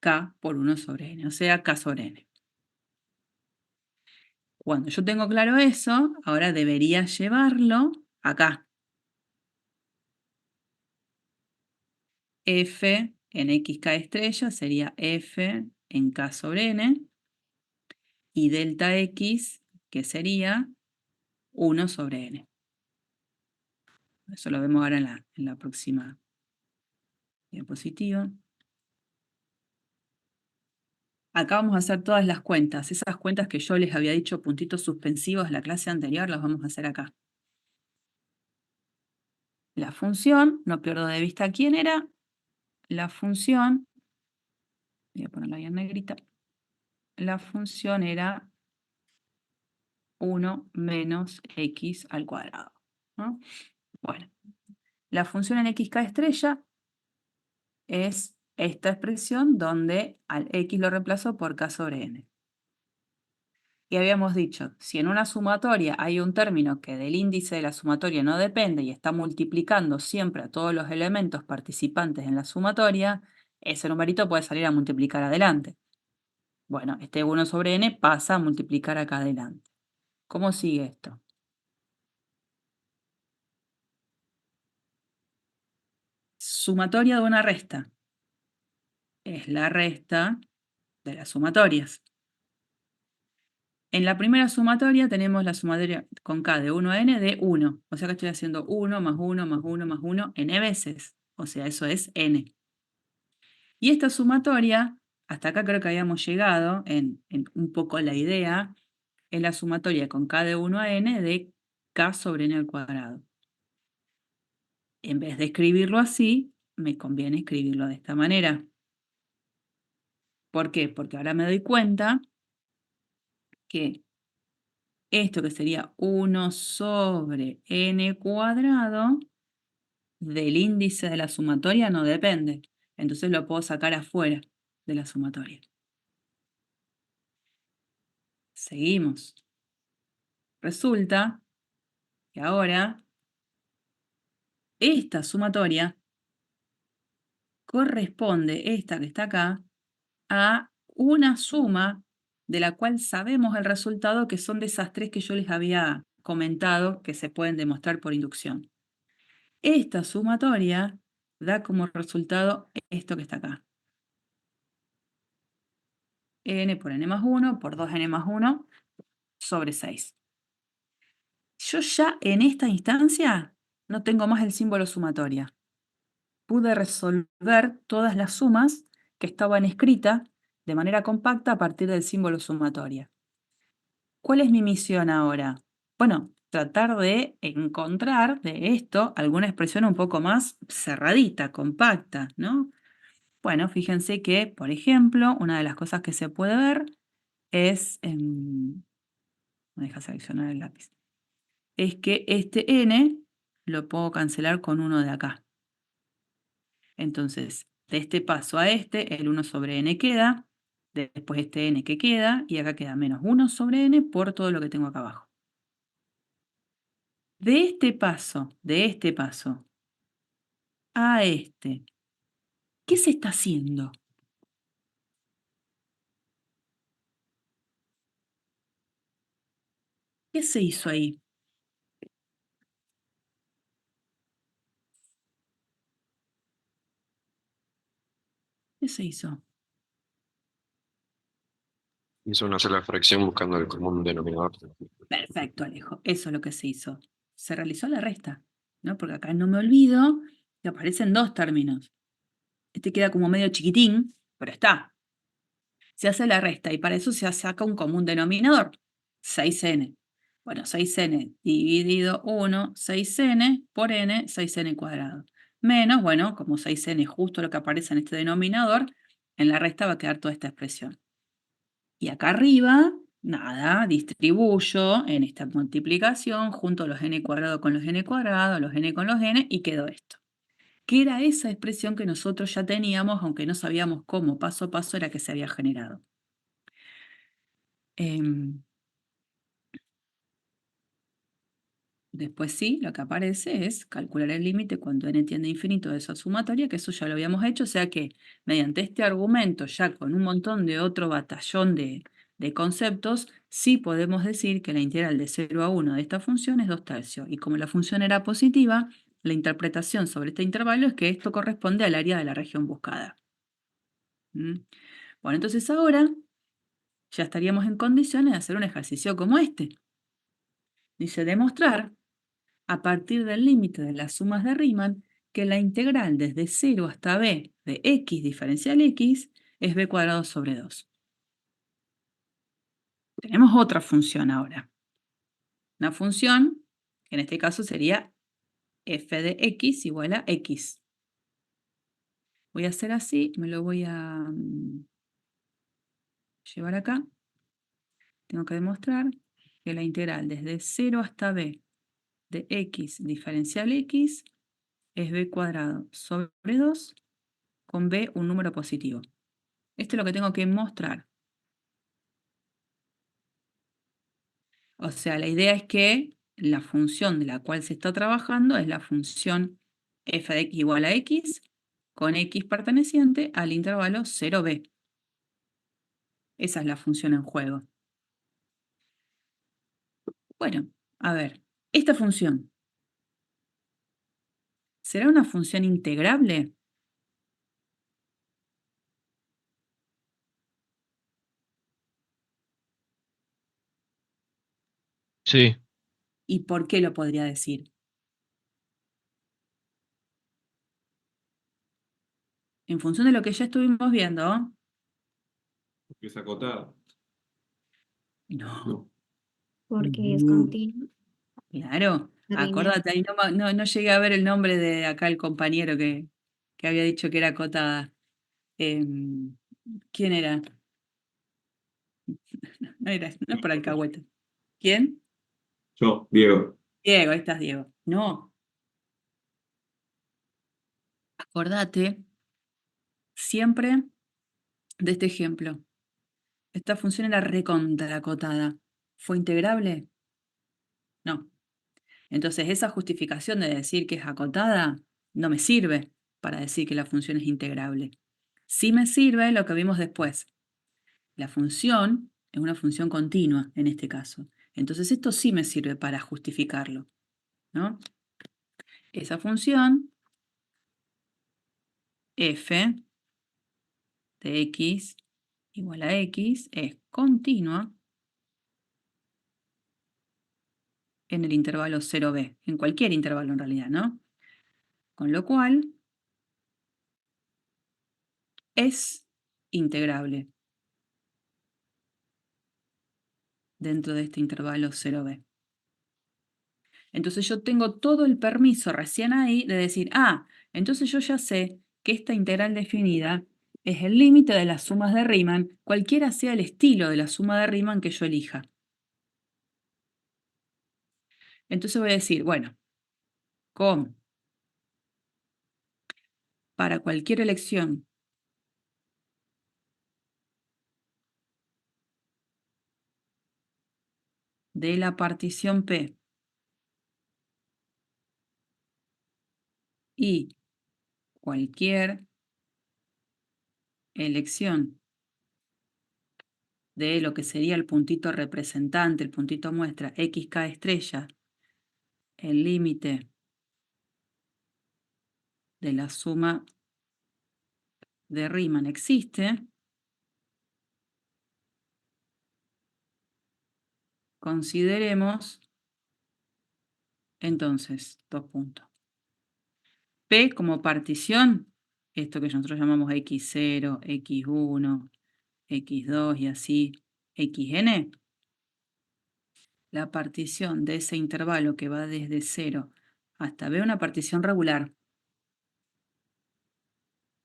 k por 1 sobre n, o sea, k sobre n. Cuando yo tengo claro eso, ahora debería llevarlo acá. F en xk estrella sería f en k sobre n. Y delta x, que sería 1 sobre n. Eso lo vemos ahora en la próxima diapositiva. Acá vamos a hacer todas las cuentas. Esas cuentas que yo les había dicho puntitos suspensivos en la clase anterior, las vamos a hacer acá. La función, no pierdo de vista quién era. La función, voy a ponerla ahí en negrita. La función era 1 menos x al cuadrado, ¿no? Bueno, la función en xk estrella es esta expresión donde al x lo reemplazo por k sobre n. Y habíamos dicho, si en una sumatoria hay un término que del índice de la sumatoria no depende y está multiplicando siempre a todos los elementos participantes en la sumatoria, ese numerito puede salir a multiplicar adelante. Bueno, este 1 sobre n pasa a multiplicar acá adelante. ¿Cómo sigue esto? Sumatoria de una resta. Es la resta de las sumatorias. En la primera sumatoria tenemos la sumatoria con k de 1 a n de 1. O sea que estoy haciendo 1 más 1 más 1 más 1 n veces. O sea, eso es n. Y esta sumatoria, hasta acá creo que habíamos llegado en un poco la idea, es la sumatoria con k de 1 a n de k sobre n al cuadrado. En vez de escribirlo así, me conviene escribirlo de esta manera. ¿Por qué? Porque ahora me doy cuenta que esto que sería 1 sobre n cuadrado del índice de la sumatoria no depende. Entonces lo puedo sacar afuera de la sumatoria. Seguimos. Resulta que ahora esta sumatoria corresponde, esta que está acá, a una suma de la cual sabemos el resultado, que son de esas tres que yo les había comentado que se pueden demostrar por inducción. Esta sumatoria da como resultado esto que está acá. N por n más 1 por 2n más 1 sobre 6. Yo ya en esta instancia no tengo más el símbolo sumatoria. Pude resolver todas las sumas que estaban escritas de manera compacta a partir del símbolo sumatoria. ¿Cuál es mi misión ahora? Bueno, tratar de encontrar de esto alguna expresión un poco más cerradita, compacta, ¿no? Bueno, fíjense que, por ejemplo, una de las cosas que se puede ver es, me deja seleccionar el lápiz, es que este n lo puedo cancelar con uno de acá. Entonces, de este paso a este, el 1 sobre n queda, después este n que queda, y acá queda menos 1 sobre n por todo lo que tengo acá abajo. De este paso a este, ¿qué se está haciendo? ¿Qué se hizo ahí? ¿Qué se hizo? Hizo una sola fracción buscando el común denominador. Perfecto, Alejo. Eso es lo que se hizo. Se realizó la resta, ¿no? Porque acá no me olvido que aparecen dos términos. Este queda como medio chiquitín, pero está. Se hace la resta y para eso se saca un común denominador, 6n. Bueno, 6n dividido 1, 6n por n, 6n cuadrado. Menos, bueno, como 6n es justo lo que aparece en este denominador, en la resta va a quedar toda esta expresión. Y acá arriba, nada, distribuyo en esta multiplicación junto los n cuadrado con los n cuadrado, los n con los n, y quedó esto. Que era esa expresión que nosotros ya teníamos, aunque no sabíamos cómo paso a paso era que se había generado. Después sí, lo que aparece es calcular el límite cuando n tiende a infinito de esa sumatoria, que eso ya lo habíamos hecho, o sea que mediante este argumento, ya con un montón de otro batallón de conceptos, sí podemos decir que la integral de 0 a 1 de esta función es 2 tercios. Y como la función era positiva, la interpretación sobre este intervalo es que esto corresponde al área de la región buscada. ¿Mm? Bueno, entonces ahora ya estaríamos en condiciones de hacer un ejercicio como este. Dice demostrar a partir del límite de las sumas de Riemann que la integral desde 0 hasta b de x diferencial x es b cuadrado sobre 2. Tenemos otra función ahora. Una función que en este caso sería f de x igual a x. Voy a hacer así, me lo voy a llevar acá. Tengo que demostrar que la integral desde 0 hasta b de x diferencial x es b cuadrado sobre 2 con b un número positivo. Esto es lo que tengo que mostrar. O sea, la idea es que la función de la cual se está trabajando es la función f de x igual a x con x perteneciente al intervalo 0b. Esa es la función en juego. Bueno, a ver, esta función, ¿será una función integrable? Sí, ¿Y por qué lo podría decir? En función de lo que ya estuvimos viendo, Porque es acotada. no. Porque es No. continuo. Claro, Arriba. acordate, ahí no llegué a ver el nombre de acá el compañero que había dicho que era acotada. Em, ¿Quién era? No es por alcahuete. ¿Quién? Yo, Diego. Diego, ahí estás, Diego. No, acordate siempre de este ejemplo. Esta función era recontracotada. ¿Fue integrable? No. Entonces, esa justificación de decir que es acotada no me sirve para decir que la función es integrable. Sí me sirve lo que vimos después. La función es una función continua en este caso. Entonces, esto sí me sirve para justificarlo, ¿no? Esa función f de x igual a x es continua en el intervalo 0b, en cualquier intervalo en realidad, ¿no? Con lo cual es integrable dentro de este intervalo 0b. Entonces yo tengo todo el permiso recién ahí de decir, entonces yo ya sé que esta integral definida es el límite de las sumas de Riemann, cualquiera sea el estilo de la suma de Riemann que yo elija. Entonces voy a decir, bueno, ¿cómo? Para cualquier elección de la partición P y cualquier elección de lo que sería el puntito representante, el puntito muestra, xk estrella, el límite de la suma de Riemann existe, consideremos entonces, dos puntos. P como partición, esto que nosotros llamamos x0, x1, x2 y así, xn, la partición de ese intervalo que va desde 0 hasta B, una partición regular.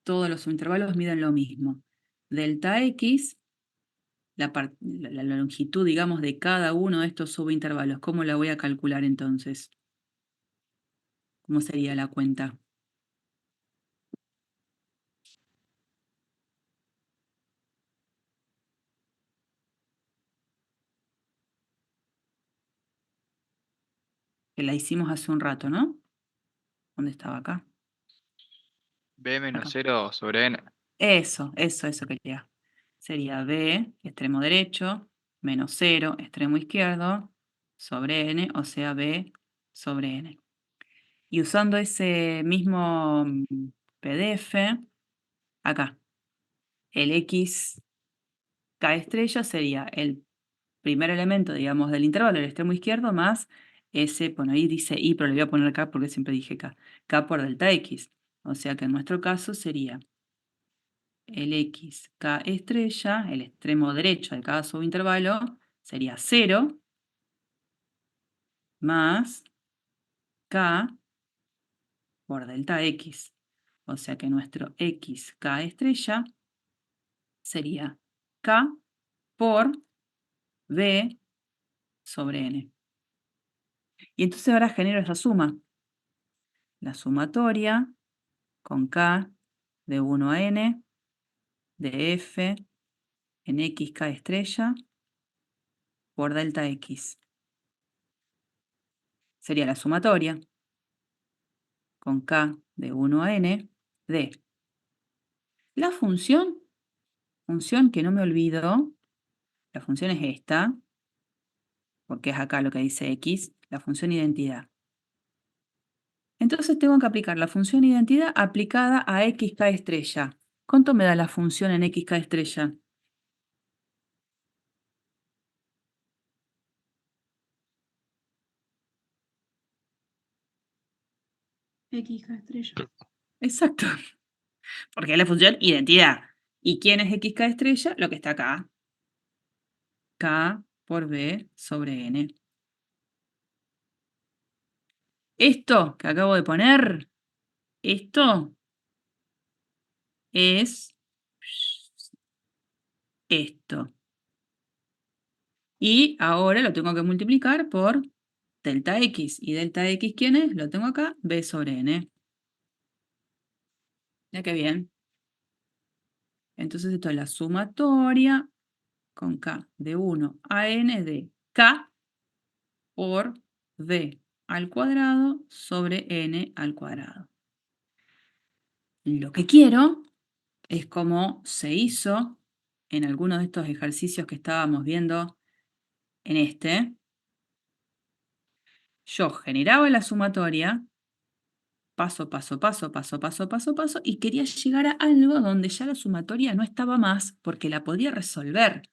Todos los intervalos miden lo mismo. Delta x, la longitud, digamos, de cada uno de estos subintervalos. ¿Cómo la voy a calcular entonces? ¿Cómo sería la cuenta? Que la hicimos hace un rato, ¿no? ¿Dónde estaba acá? B menos Acá. 0 sobre n. Eso quería. Sería B, extremo derecho, menos 0, extremo izquierdo, sobre n, o sea, B sobre n. Y usando ese mismo PDF, acá, el x k estrella sería el primer elemento, digamos, del intervalo, el extremo izquierdo, más ese, bueno, ahí dice y, pero le voy a poner k porque siempre dije k, k por delta x. O sea que en nuestro caso sería el x k estrella, el extremo derecho de cada subintervalo, sería 0 más k por delta x. O sea que nuestro x k estrella sería k por b sobre n. Y entonces ahora genero esa suma. La sumatoria con k de 1 a n de f en xk estrella por delta x. Sería la sumatoria con k de 1 a n de la función que no me olvido, la función es esta, porque es acá lo que dice x, la función identidad. Entonces tengo que aplicar la función identidad aplicada a xk estrella. ¿Cuánto me da la función en xk estrella? X, K estrella. Exacto. Porque es la función identidad. ¿Y quién es XK estrella? Lo que está acá. K por B sobre N. Esto que acabo de poner, esto es esto. Y ahora lo tengo que multiplicar por delta X. ¿Y delta X quién es? Lo tengo acá, B sobre N. Ya que bien. Entonces esto es la sumatoria con K de 1 a N de K por B al cuadrado sobre N al cuadrado. Lo que quiero es como se hizo en algunos de estos ejercicios que estábamos viendo en este. Yo generaba la sumatoria, paso, paso, paso, paso, paso, paso, paso, y quería llegar a algo donde ya la sumatoria no estaba más porque la podía resolver.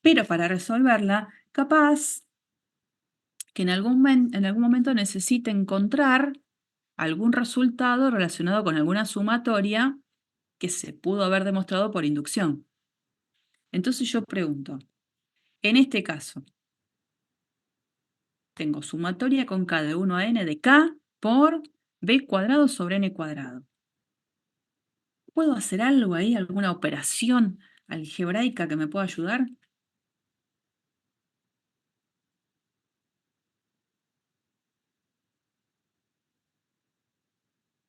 Pero para resolverla, capaz que en algún momento necesite encontrar algún resultado relacionado con alguna sumatoria que se pudo haber demostrado por inducción. Entonces yo pregunto, en este caso, tengo sumatoria con K de 1 a N de K por B cuadrado sobre N cuadrado. ¿Puedo hacer algo ahí, alguna operación algebraica que me pueda ayudar?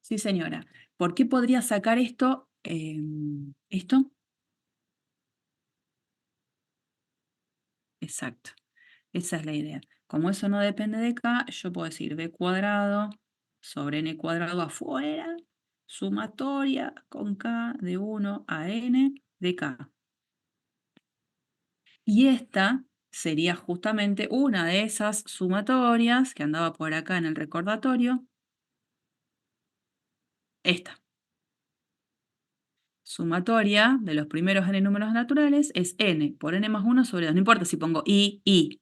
Sí, señora. ¿Por qué podría sacar esto? ¿Esto? Exacto. Esa es la idea. Como eso no depende de K, yo puedo decir B cuadrado sobre N cuadrado afuera, sumatoria con K de 1 a N de K. Y esta sería justamente una de esas sumatorias que andaba por acá en el recordatorio. Esta. Sumatoria de los primeros n números naturales es n por n más 1 sobre 2. No importa si pongo i.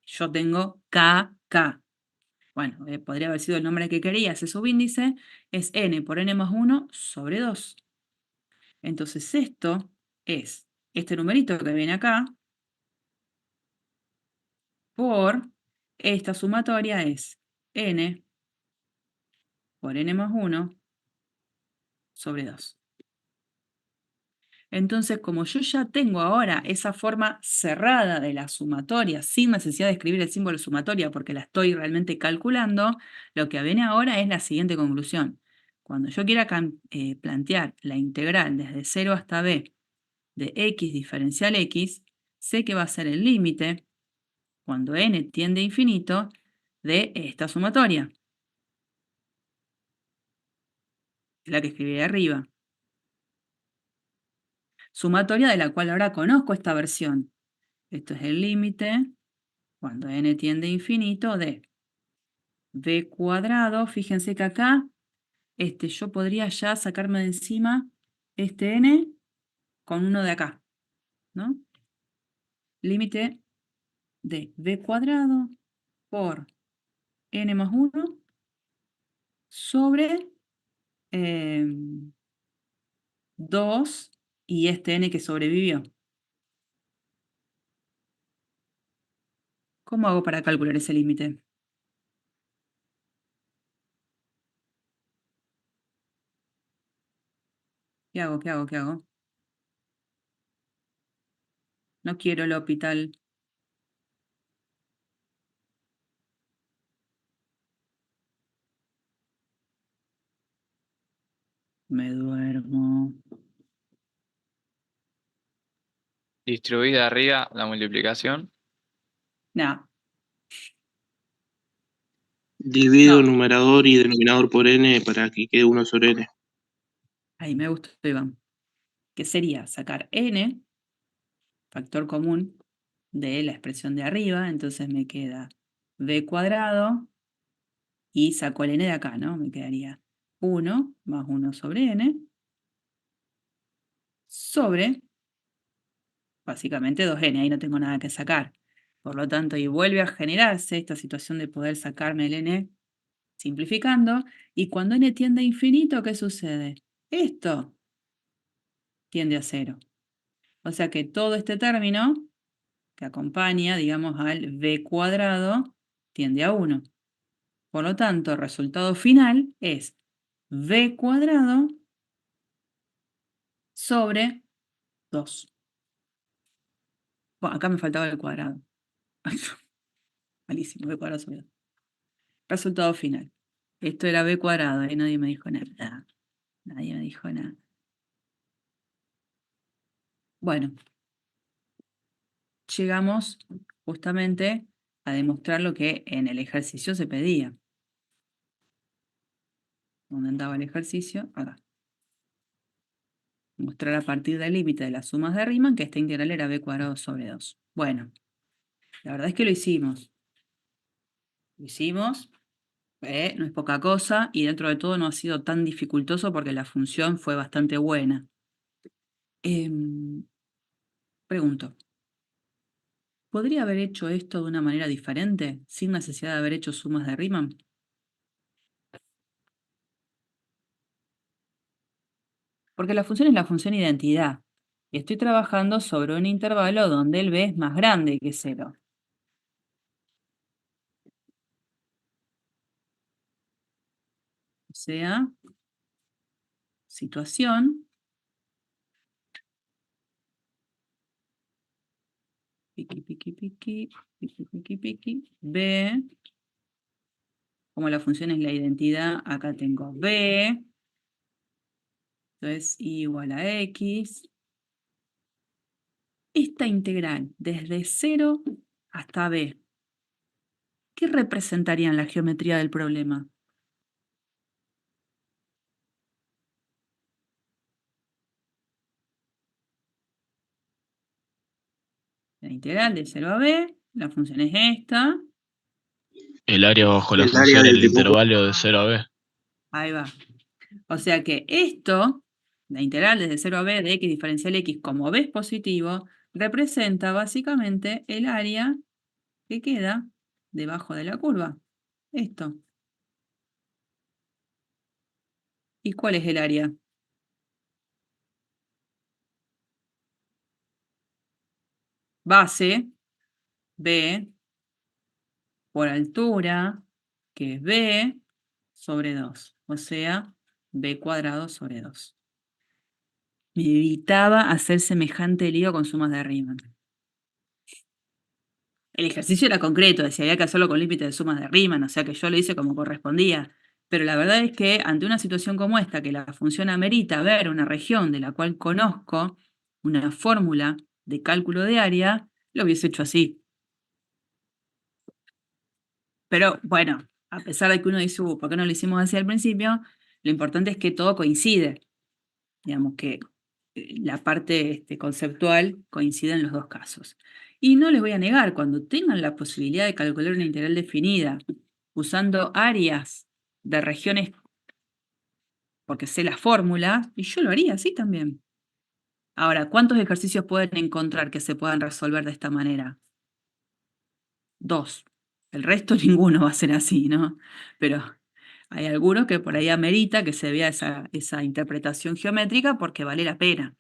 Yo tengo k, k. Bueno, podría haber sido el nombre que quería, ese subíndice. Es n por n más 1 sobre 2. Entonces esto es este numerito que viene acá por esta sumatoria es n por n más 1 sobre 2. Entonces, como yo ya tengo ahora esa forma cerrada de la sumatoria, sin necesidad de escribir el símbolo sumatoria porque la estoy realmente calculando, lo que viene ahora es la siguiente conclusión. Cuando yo quiera plantear la integral desde 0 hasta b de x diferencial x, sé que va a ser el límite, cuando n tiende a infinito, de esta sumatoria, la que escribí arriba. Sumatoria de la cual ahora conozco esta versión. Esto es el límite, cuando n tiende a infinito, de b cuadrado. Fíjense que acá yo podría ya sacarme de encima este n con uno de acá, ¿no? Límite de b cuadrado por n más 1 sobre 2 y este n que sobrevivió. ¿Cómo hago para calcular ese límite? ¿Qué hago? ¿Qué hago? ¿Qué hago? No quiero el hospital. Me duermo. Distribuida arriba la multiplicación. No, Divido no. numerador y denominador por n para que quede 1 sobre n. Ahí me gustó, Iván. Que sería sacar n, factor común de la expresión de arriba, entonces me queda b cuadrado y saco el n de acá, ¿no? Me quedaría 1 más 1 sobre n sobre, básicamente 2n, ahí no tengo nada que sacar. Por lo tanto, y vuelve a generarse esta situación de poder sacarme el n Simplificando, y cuando n tiende a infinito, ¿qué sucede? Esto tiende a 0. O sea que todo este término que acompaña, digamos, al b cuadrado, tiende a 1. Por lo tanto, el resultado final es b cuadrado sobre 2. Bueno, acá me faltaba el cuadrado. Malísimo, b cuadrado sobre 2. Resultado final. Esto era b cuadrado, y nadie me dijo nada. Nadie me dijo nada. Bueno, llegamos justamente a demostrar lo que en el ejercicio se pedía. ¿Dónde andaba el ejercicio? Acá. Mostrar a partir del límite de las sumas de Riemann que esta integral era b cuadrado sobre 2. Bueno, la verdad es que lo hicimos. Lo hicimos, no es poca cosa, y dentro de todo no ha sido tan dificultoso porque la función fue bastante buena. Pregunto, ¿podría haber hecho esto de una manera diferente, sin necesidad de haber hecho sumas de Riemann? Porque la función es la función identidad. Y estoy trabajando sobre un intervalo donde el b es más grande que 0. O sea, situación, piqui, piqui, piqui, piqui, piqui, piqui, b, como la función es la identidad, acá tengo b, entonces igual a x. Esta integral desde 0 hasta b, ¿qué representaría en la geometría del problema? La integral de 0 a b, la función es esta. El área bajo la El área función en del el dibujo. intervalo de 0 a b. Ahí va. O sea que esto, la integral desde 0 a b de x diferencial x como b es positivo, representa básicamente el área que queda debajo de la curva. Esto. ¿Y cuál es el área? Base, b, por altura, que es b sobre 2. O sea, b cuadrado sobre 2. Me evitaba hacer semejante lío con sumas de Riemann. El ejercicio era concreto, decía había que hacerlo con límite de sumas de Riemann, o sea que yo lo hice como correspondía. Pero la verdad es que ante una situación como esta, que la función amerita ver una región de la cual conozco una fórmula de cálculo de área, lo hubiese hecho así. Pero bueno, a pesar de que uno dice, ¿por qué no lo hicimos así al principio? Lo importante es que todo coincide. Digamos que la parte conceptual coincide en los dos casos. Y no les voy a negar, cuando tengan la posibilidad de calcular una integral definida usando áreas de regiones, porque sé la fórmula, y yo lo haría así también. Ahora, ¿cuántos ejercicios pueden encontrar que se puedan resolver de esta manera? 2. El resto ninguno va a ser así, ¿no? Pero hay algunos que por ahí amerita que se vea esa interpretación geométrica porque vale la pena.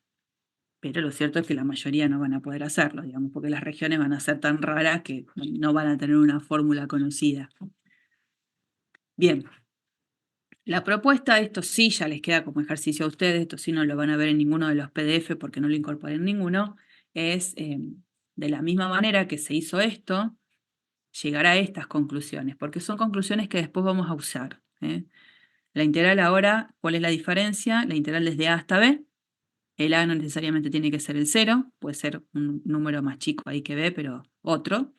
Pero lo cierto es que la mayoría no van a poder hacerlo, digamos, porque las regiones van a ser tan raras que no van a tener una fórmula conocida. Bien. La propuesta, esto sí ya les queda como ejercicio a ustedes, esto sí no lo van a ver en ninguno de los PDF porque no lo incorporé en ninguno, es de la misma manera que se hizo esto, llegar a estas conclusiones, porque son conclusiones que después vamos a usar. La integral ahora, ¿cuál es la diferencia? La integral desde A hasta B. El A no necesariamente tiene que ser el 0, puede ser un número más chico ahí que B, pero otro.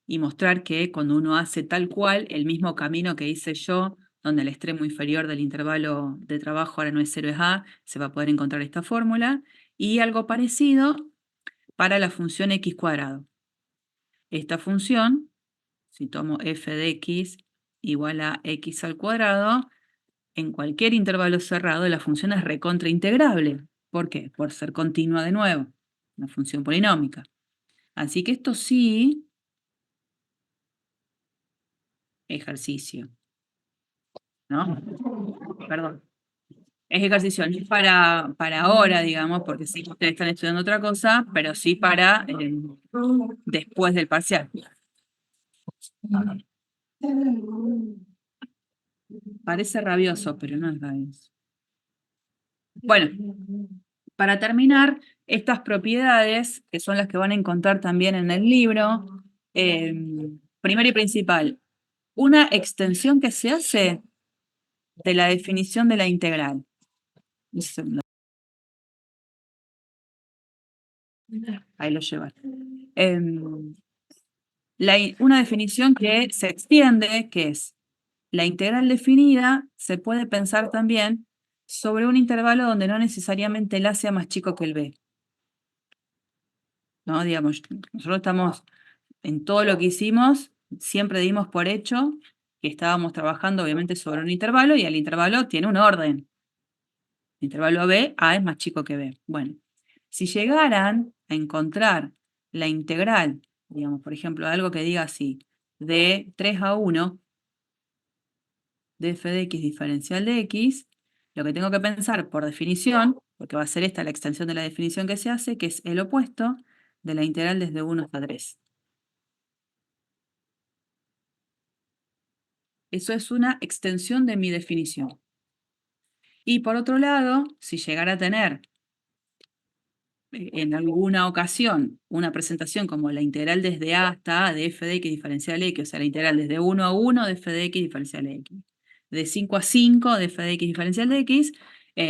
Y mostrar que cuando uno hace tal cual el mismo camino que hice yo, donde el extremo inferior del intervalo de trabajo ahora no es 0, es A, se va a poder encontrar esta fórmula. Y algo parecido para la función x cuadrado. Esta función, si tomo f de x igual a x al cuadrado, en cualquier intervalo cerrado la función es recontraintegrable. ¿Por qué? Por ser continua de nuevo, una función polinómica. Así que esto sí, ejercicio. ¿no? Perdón. Es ejercicio no es para ahora, digamos, porque sí que ustedes están estudiando otra cosa, pero sí para después del parcial. Parece rabioso, pero no es rabioso. Bueno, para terminar, estas propiedades, que son las que van a encontrar también en el libro, primero y principal, una extensión que se hace de la definición de la integral. Un segundo. Ahí lo llevan. Una definición que se extiende, que es la integral definida, se puede pensar también sobre un intervalo donde no necesariamente el A sea más chico que el B. ¿No? Digamos, nosotros estamos en todo lo que hicimos, siempre dimos por hecho que estábamos trabajando obviamente sobre un intervalo y el intervalo tiene un orden. El intervalo B, A es más chico que B. Bueno, si llegaran a encontrar la integral, digamos, por ejemplo, algo que diga así, de 3 a 1, de f de x diferencial de x, lo que tengo que pensar por definición, porque va a ser esta la extensión de la definición que se hace, que es el opuesto de la integral desde 1 hasta 3. Eso es una extensión de mi definición. Y por otro lado, si llegara a tener en alguna ocasión una presentación como la integral desde a hasta a de f de x diferencial de x, o sea, la integral desde 1 a 1 de f de x diferencial de x, de 5 a 5 de f de x diferencial de x,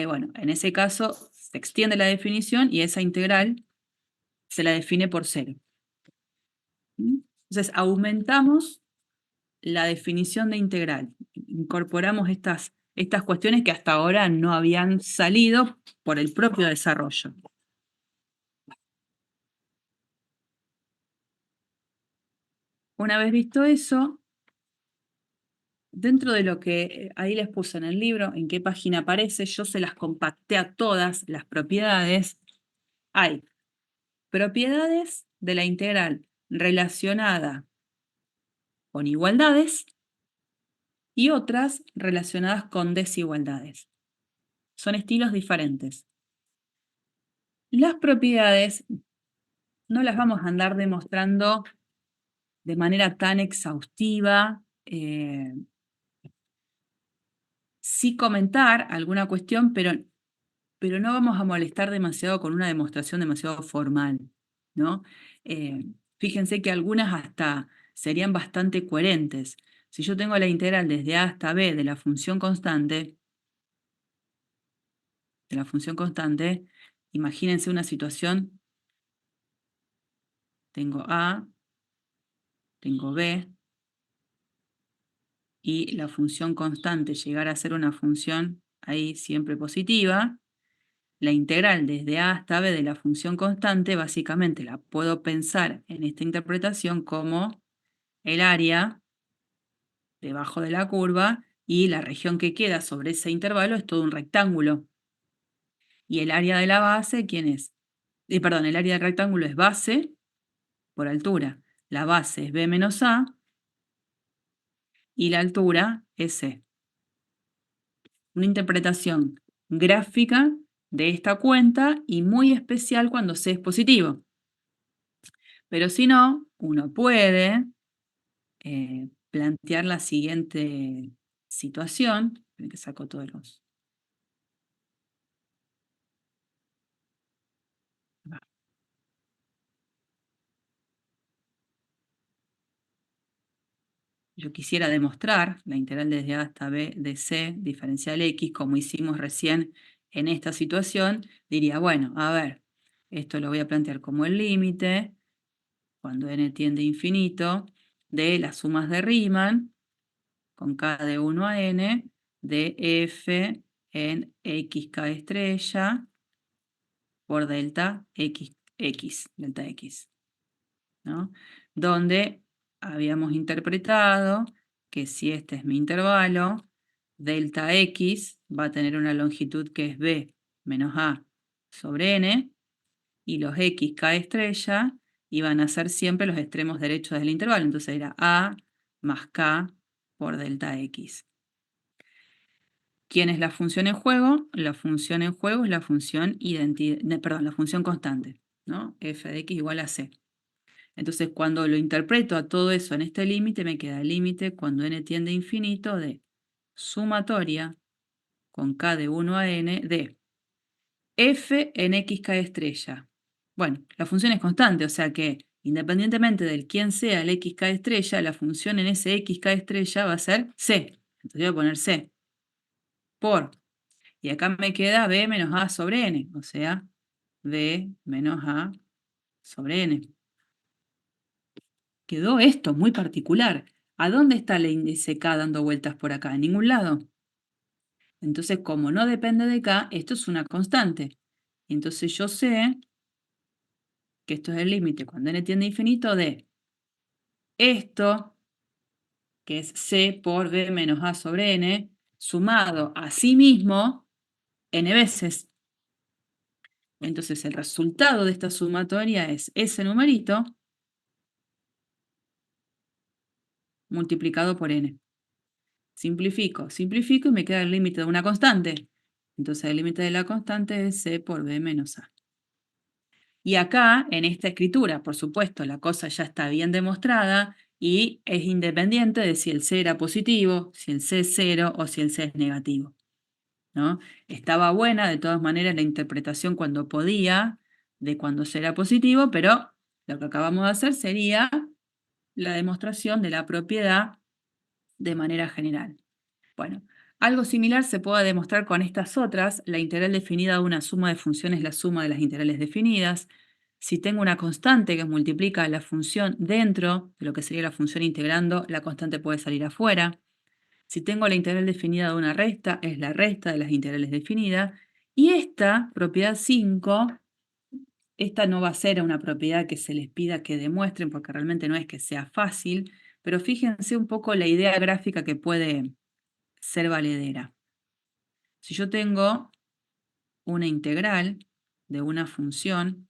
bueno, en ese caso se extiende la definición y esa integral se la define por 0. Entonces, aumentamos la definición de integral. Incorporamos estas cuestiones que hasta ahora no habían salido por el propio desarrollo. Una vez visto eso, dentro de lo que ahí les puse en el libro, en qué página aparece, yo se las compacté a todas las propiedades. Hay propiedades de la integral relacionada con igualdades y otras relacionadas con desigualdades. Son estilos diferentes. Las propiedades no las vamos a andar demostrando de manera tan exhaustiva, sí comentar alguna cuestión, pero no vamos a molestar demasiado con una demostración demasiado formal, ¿no? Fíjense que algunas hasta serían bastante coherentes. Si yo tengo la integral desde a hasta b de la función constante, imagínense una situación, tengo a, tengo b, y la función constante llegara a ser una función ahí siempre positiva, la integral desde a hasta b de la función constante, básicamente la puedo pensar en esta interpretación como el área debajo de la curva y la región que queda sobre ese intervalo es todo un rectángulo. Y el área de la base, ¿quién es? Perdón, el área del rectángulo es base por altura. La base es b menos a y la altura es c. Una interpretación gráfica de esta cuenta y muy especial cuando c es positivo. Pero si no, uno puede plantear la siguiente situación. Esperen que saco todos los... Yo quisiera demostrar la integral desde a hasta b de c diferencial x, como hicimos recién en esta situación, diría, bueno, a ver, esto lo voy a plantear como el límite, cuando n tiende a infinito, de las sumas de Riemann, con k de 1 a n, de f en xk estrella por delta x, delta x, ¿no? Donde habíamos interpretado que si este es mi intervalo, delta x va a tener una longitud que es b menos a sobre n, y los x, k estrella, iban a ser siempre los extremos derechos del intervalo. Entonces era a más k por delta x. ¿Quién es la función en juego? La función en juego es la función la función constante, ¿no? F de x igual a c. Entonces, cuando lo interpreto a todo eso en este límite, me queda el límite cuando n tiende a infinito de sumatoria con k de 1 a n de f en xk estrella. Bueno, la función es constante, o sea que independientemente del quién sea el xk estrella, la función en ese xk estrella va a ser c. Entonces voy a poner c por, y acá me queda b menos a sobre n, o sea, b menos a sobre n. Quedó esto muy particular. ¿A dónde está el índice k dando vueltas por acá? En ningún lado. Entonces, como no depende de k, esto es una constante. Entonces yo sé que esto es el límite cuando n tiende a infinito de esto, que es c por b menos a sobre n, sumado a sí mismo n veces. Entonces el resultado de esta sumatoria es ese numerito multiplicado por n. Simplifico, simplifico y me queda el límite de una constante. Entonces el límite de la constante es c por b menos a. Y acá, en esta escritura, por supuesto, la cosa ya está bien demostrada y es independiente de si el c era positivo, si el c es 0 o si el c es negativo, ¿no? Estaba buena, de todas maneras, la interpretación cuando podía, de cuando c era positivo, pero lo que acabamos de hacer sería la demostración de la propiedad de manera general. Bueno, algo similar se puede demostrar con estas otras. La integral definida de una suma de funciones es la suma de las integrales definidas. Si tengo una constante que multiplica la función dentro de lo que sería la función integrando, la constante puede salir afuera. Si tengo la integral definida de una resta, es la resta de las integrales definidas. Y esta, propiedad 5, esta no va a ser una propiedad que se les pida que demuestren, porque realmente no es que sea fácil, pero fíjense un poco la idea gráfica que puede ser valedera. Si yo tengo una integral de una función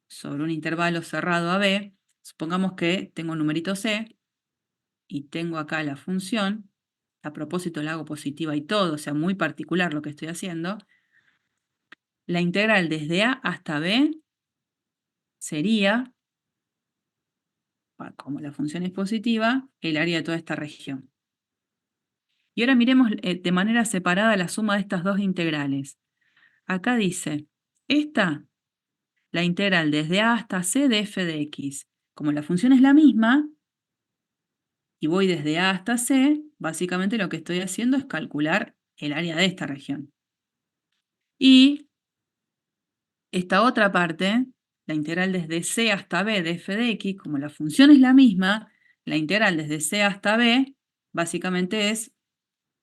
sobre un intervalo cerrado a b, supongamos que tengo un numerito c y tengo acá la función, a propósito la hago positiva y todo, o sea, muy particular lo que estoy haciendo, la integral desde a hasta b sería, como la función es positiva, el área de toda esta región. Y ahora miremos de manera separada la suma de estas dos integrales. Acá dice, esta, la integral desde a hasta c de f de x. Como la función es la misma, y voy desde a hasta c, básicamente lo que estoy haciendo es calcular el área de esta región. Y esta otra parte, la integral desde c hasta b de f de x, como la función es la misma, la integral desde c hasta b, básicamente es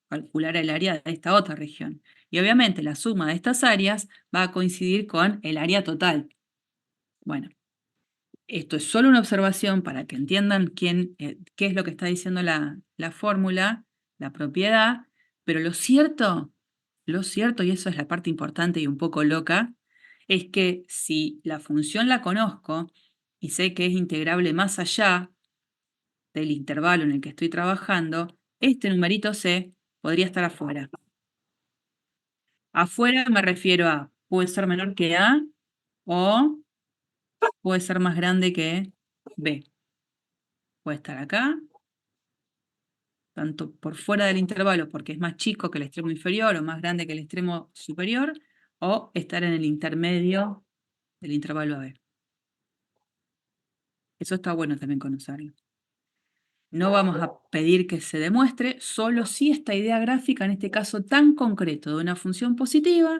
calcular el área de esta otra región. Y obviamente la suma de estas áreas va a coincidir con el área total. Bueno, esto es solo una observación para que entiendan qué es lo que está diciendo la fórmula, la propiedad, pero lo cierto, y eso es la parte importante y un poco loca, es que si la función la conozco y sé que es integrable más allá del intervalo en el que estoy trabajando, este numerito c podría estar afuera. Afuera me refiero a, puede ser menor que a o puede ser más grande que b. Puede estar acá, tanto por fuera del intervalo porque es más chico que el extremo inferior o más grande que el extremo superior, o estar en el intermedio del intervalo AB. Eso está bueno también conocerlo. No vamos a pedir que se demuestre, solo si esta idea gráfica, en este caso tan concreto, de una función positiva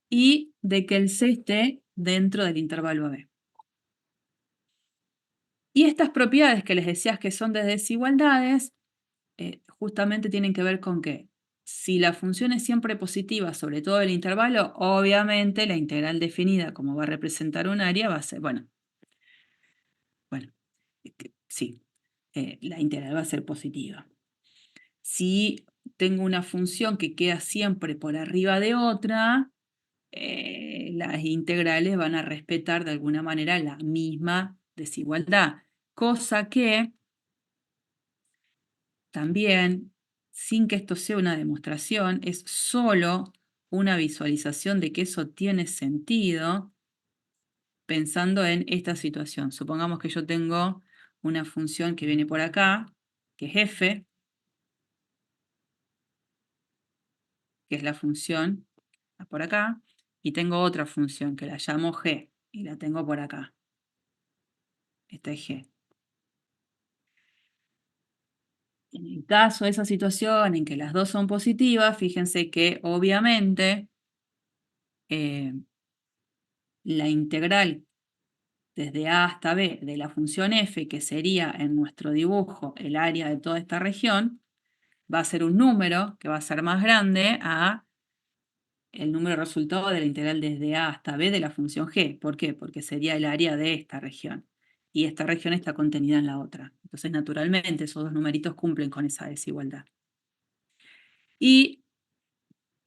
y de que el C esté dentro del intervalo AB. Y estas propiedades que les decía que son de desigualdades, justamente tienen que ver con que si la función es siempre positiva, sobre todo el intervalo, obviamente la integral definida como va a representar un área va a ser, bueno, sí, la integral va a ser positiva. Si tengo una función que queda siempre por arriba de otra, las integrales van a respetar de alguna manera la misma desigualdad, cosa que también sin que esto sea una demostración, es solo una visualización de que eso tiene sentido pensando en esta situación. Supongamos que yo tengo una función que viene por acá, que es f, que es la función por acá, y tengo otra función que la llamo g, y la tengo por acá. Esta es g. En el caso de esa situación en que las dos son positivas, fíjense que obviamente la integral desde a hasta b de la función f, que sería en nuestro dibujo el área de toda esta región, va a ser un número que va a ser más grande a el número resultado de la integral desde a hasta b de la función g. ¿Por qué? Porque sería el área de esta región. Y esta región está contenida en la otra. Entonces, naturalmente, esos dos numeritos cumplen con esa desigualdad. Y,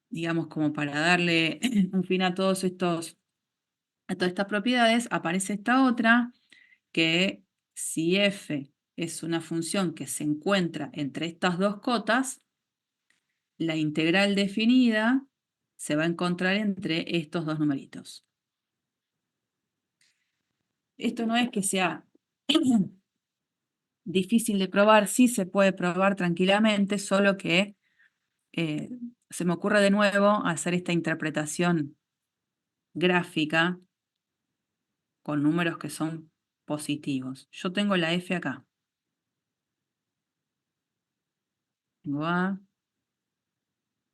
digamos, como para darle un fin a todas estas propiedades, aparece esta otra, que si f es una función que se encuentra entre estas dos cotas, la integral definida se va a encontrar entre estos dos numeritos. Esto no es que sea difícil de probar, sí se puede probar tranquilamente, solo que se me ocurre de nuevo hacer esta interpretación gráfica con números que son positivos. Yo tengo la f acá. Tengo a,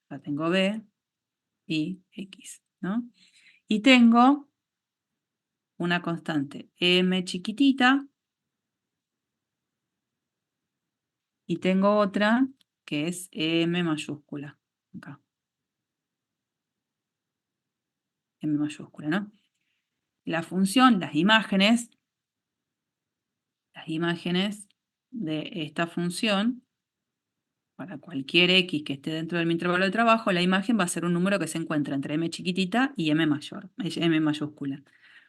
acá tengo b y x, ¿no? Y tengo una constante m chiquitita y tengo otra que es m mayúscula. Acá. M mayúscula, ¿no? La función, las imágenes de esta función, para cualquier x que esté dentro de mi intervalo de trabajo, la imagen va a ser un número que se encuentra entre m chiquitita y m mayúscula.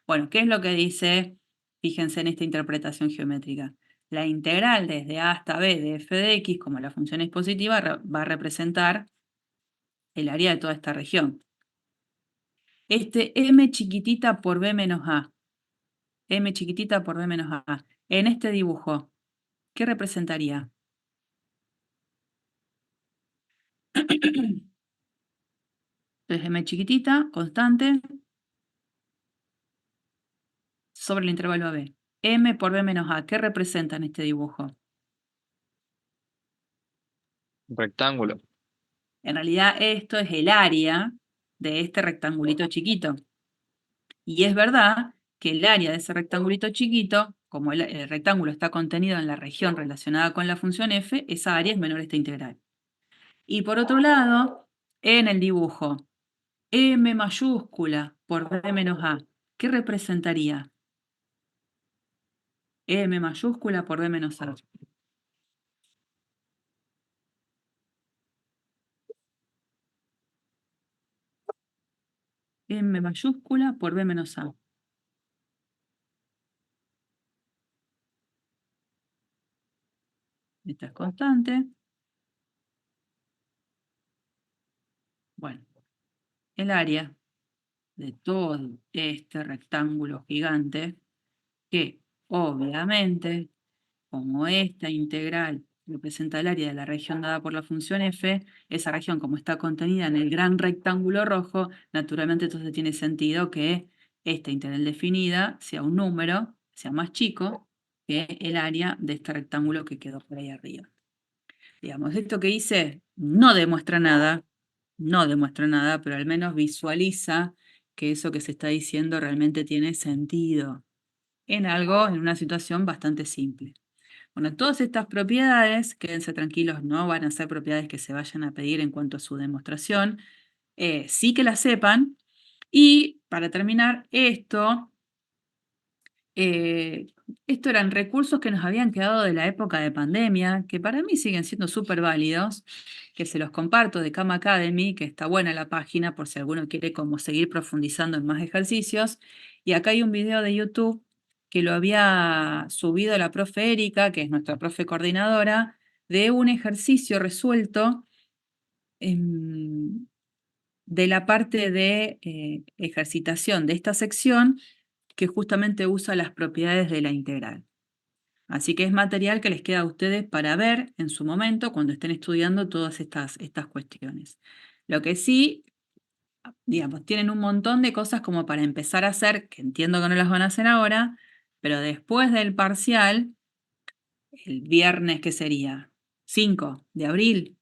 Bueno, ¿qué es lo que dice? Fíjense en esta interpretación geométrica. La integral desde a hasta b de f de x, como la función es positiva, va a representar el área de toda esta región. Este m chiquitita por b menos a. M chiquitita por b menos a. En este dibujo, ¿qué representaría? Entonces, m chiquitita, constante, sobre el intervalo AB. M por b menos a, ¿qué representa en este dibujo? Un rectángulo. En realidad esto es el área de este rectangulito chiquito. Y es verdad que el área de ese rectangulito chiquito, como el rectángulo está contenido en la región relacionada con la función f, esa área es menor a esta integral. Y por otro lado, en el dibujo, m mayúscula por b menos a, ¿qué representaría? M mayúscula por b menos a. M mayúscula por b menos a. Esta es constante. Bueno, el área de todo este rectángulo gigante, que obviamente, como esta integral representa el área de la región dada por la función f, esa región, como está contenida en el gran rectángulo rojo, naturalmente entonces tiene sentido que esta integral definida sea un número, sea más chico que el área de este rectángulo que quedó por ahí arriba. Digamos, esto que hice no demuestra nada, pero al menos visualiza que eso que se está diciendo realmente tiene sentido en algo, en una situación bastante simple. Bueno, todas estas propiedades, quédense tranquilos, no van a ser propiedades que se vayan a pedir en cuanto a su demostración, sí que las sepan. Y para terminar, esto eran recursos que nos habían quedado de la época de pandemia, que para mí siguen siendo súper válidos, que se los comparto de Khan Academy, que está buena la página por si alguno quiere como seguir profundizando en más ejercicios. Y acá hay un video de YouTube que lo había subido la profe Erika, que es nuestra profe coordinadora, de un ejercicio resuelto de la parte de ejercitación de esta sección que justamente usa las propiedades de la integral. Así que es material que les queda a ustedes para ver en su momento cuando estén estudiando todas estas cuestiones. Lo que sí, digamos, tienen un montón de cosas como para empezar a hacer, que entiendo que no las van a hacer ahora, pero después del parcial, el viernes, ¿qué sería? 5 de abril,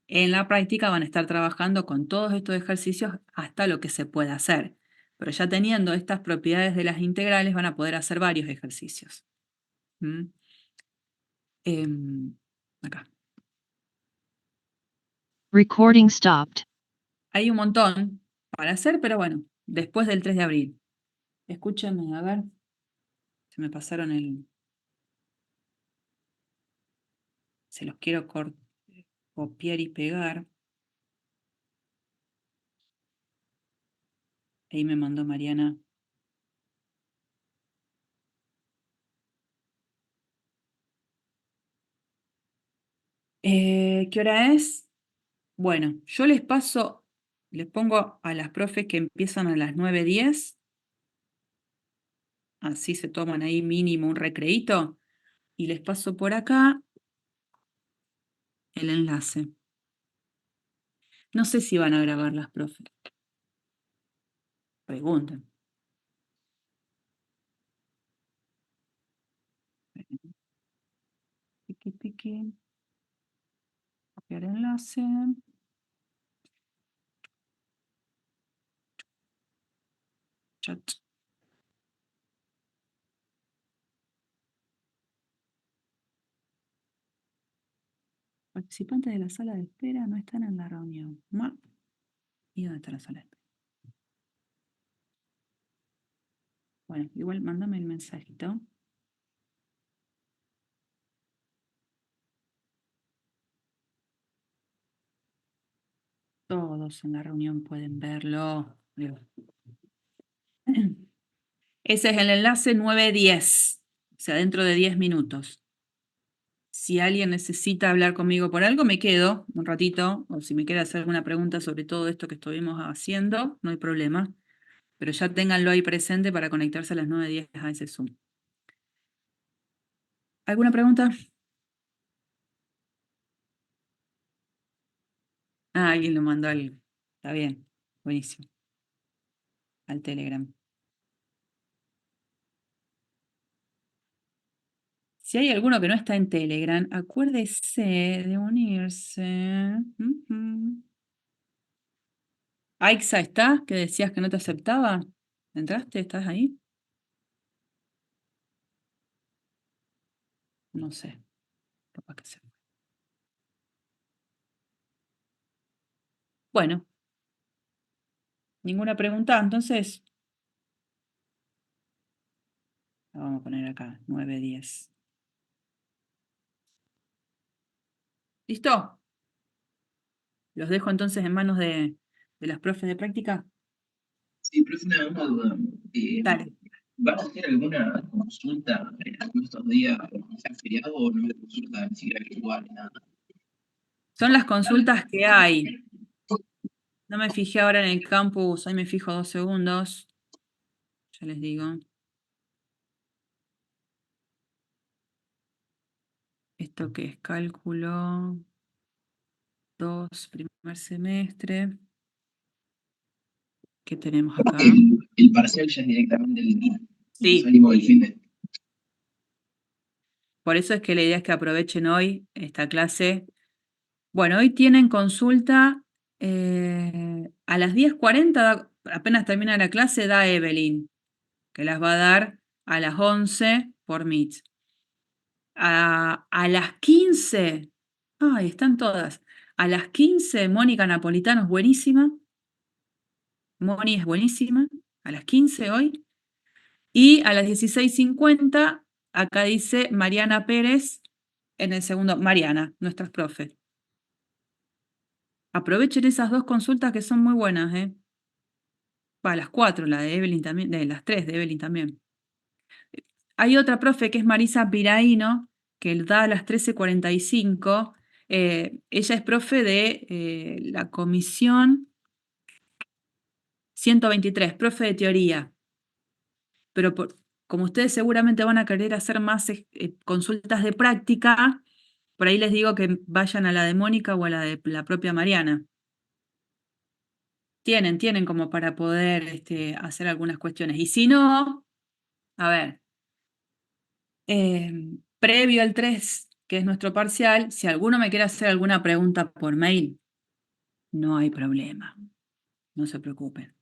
en la práctica van a estar trabajando con todos estos ejercicios hasta lo que se pueda hacer. Pero ya teniendo estas propiedades de las integrales van a poder hacer varios ejercicios. ¿Mm? Acá. Recording stopped. Hay un montón para hacer, pero bueno, después del 3 de abril. Escúchenme, a ver. Se me pasaron el... Se los quiero copiar y pegar. Ahí me mandó Mariana. ¿Qué hora es? Bueno, yo les paso, les pongo a las profes que empiezan a las 9:10. Así se toman ahí mínimo un recreíto. Y les paso por acá el enlace. No sé si van a grabar las profes. Pregunten. Piqui, piqui. Copiar enlace. Chat. Participantes de la sala de espera no están en la reunión. ¿Y dónde está la sala de espera? Bueno, igual mándame el mensajito. Todos en la reunión pueden verlo. Ese es el enlace 9:10, o sea, dentro de 10 minutos. Si alguien necesita hablar conmigo por algo, me quedo un ratito, o si me quiere hacer alguna pregunta sobre todo esto que estuvimos haciendo, no hay problema. Pero ya ténganlo ahí presente para conectarse a las 9:10 a ese Zoom. ¿Alguna pregunta? Ah, alguien lo mandó al... Está bien, buenísimo. Al Telegram. Si hay alguno que no está en Telegram, acuérdese de unirse. Ujú. Aixa, ¿está? Que decías que no te aceptaba. ¿Entraste? ¿Estás ahí? No sé. Capaz que se fue. Bueno, ninguna pregunta, entonces. La vamos a poner acá, 9:10. ¿Listo? Los dejo entonces en manos de las profes de práctica. Sí, profe, una duda. Dale. ¿Van a hacer alguna consulta en estos días, sea feriado o no hay consulta ni siquiera virtual ni nada? Son las consultas que hay. No me fijé ahora en el campus, ahí me fijo 2 segundos. Ya les digo. ¿Esto qué es? Cálculo 2, primer semestre. ¿Qué tenemos acá? El parcial ya es directamente el día. Sí. Salimos del fin de. Por eso es que la idea es que aprovechen hoy esta clase. Bueno, hoy tienen consulta a las 10:40, apenas termina la clase, da Evelyn, que las va a dar a las 11 por Meet. A las 15, ay, están todas. A las 15, Mónica Napolitano es buenísima. Moni es buenísima. A las 15 hoy. Y a las 16:50, acá dice Mariana Pérez en el segundo. Mariana, nuestras profes. Aprovechen esas 2 consultas que son muy buenas, ¿eh? Para las 4, la de Evelyn también, de las 3 de Evelyn también. Hay otra profe que es Marisa Piraíno, que da a las 13:45. Ella es profe de la comisión 123, profe de teoría. Pero como ustedes seguramente van a querer hacer más consultas de práctica, por ahí les digo que vayan a la de Mónica o a la de la propia Mariana. Tienen como para poder hacer algunas cuestiones. Y si no, a ver, previo al 3, que es nuestro parcial, si alguno me quiere hacer alguna pregunta por mail, no hay problema. No se preocupen.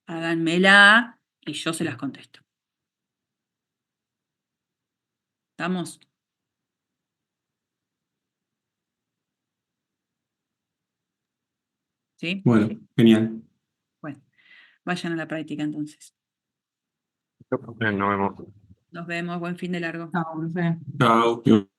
Háganmela y yo se las contesto. ¿Estamos? ¿Sí? Bueno, genial. Bueno, vayan a la práctica entonces. Nos vemos. Nos vemos. Buen fin de largo. Chao.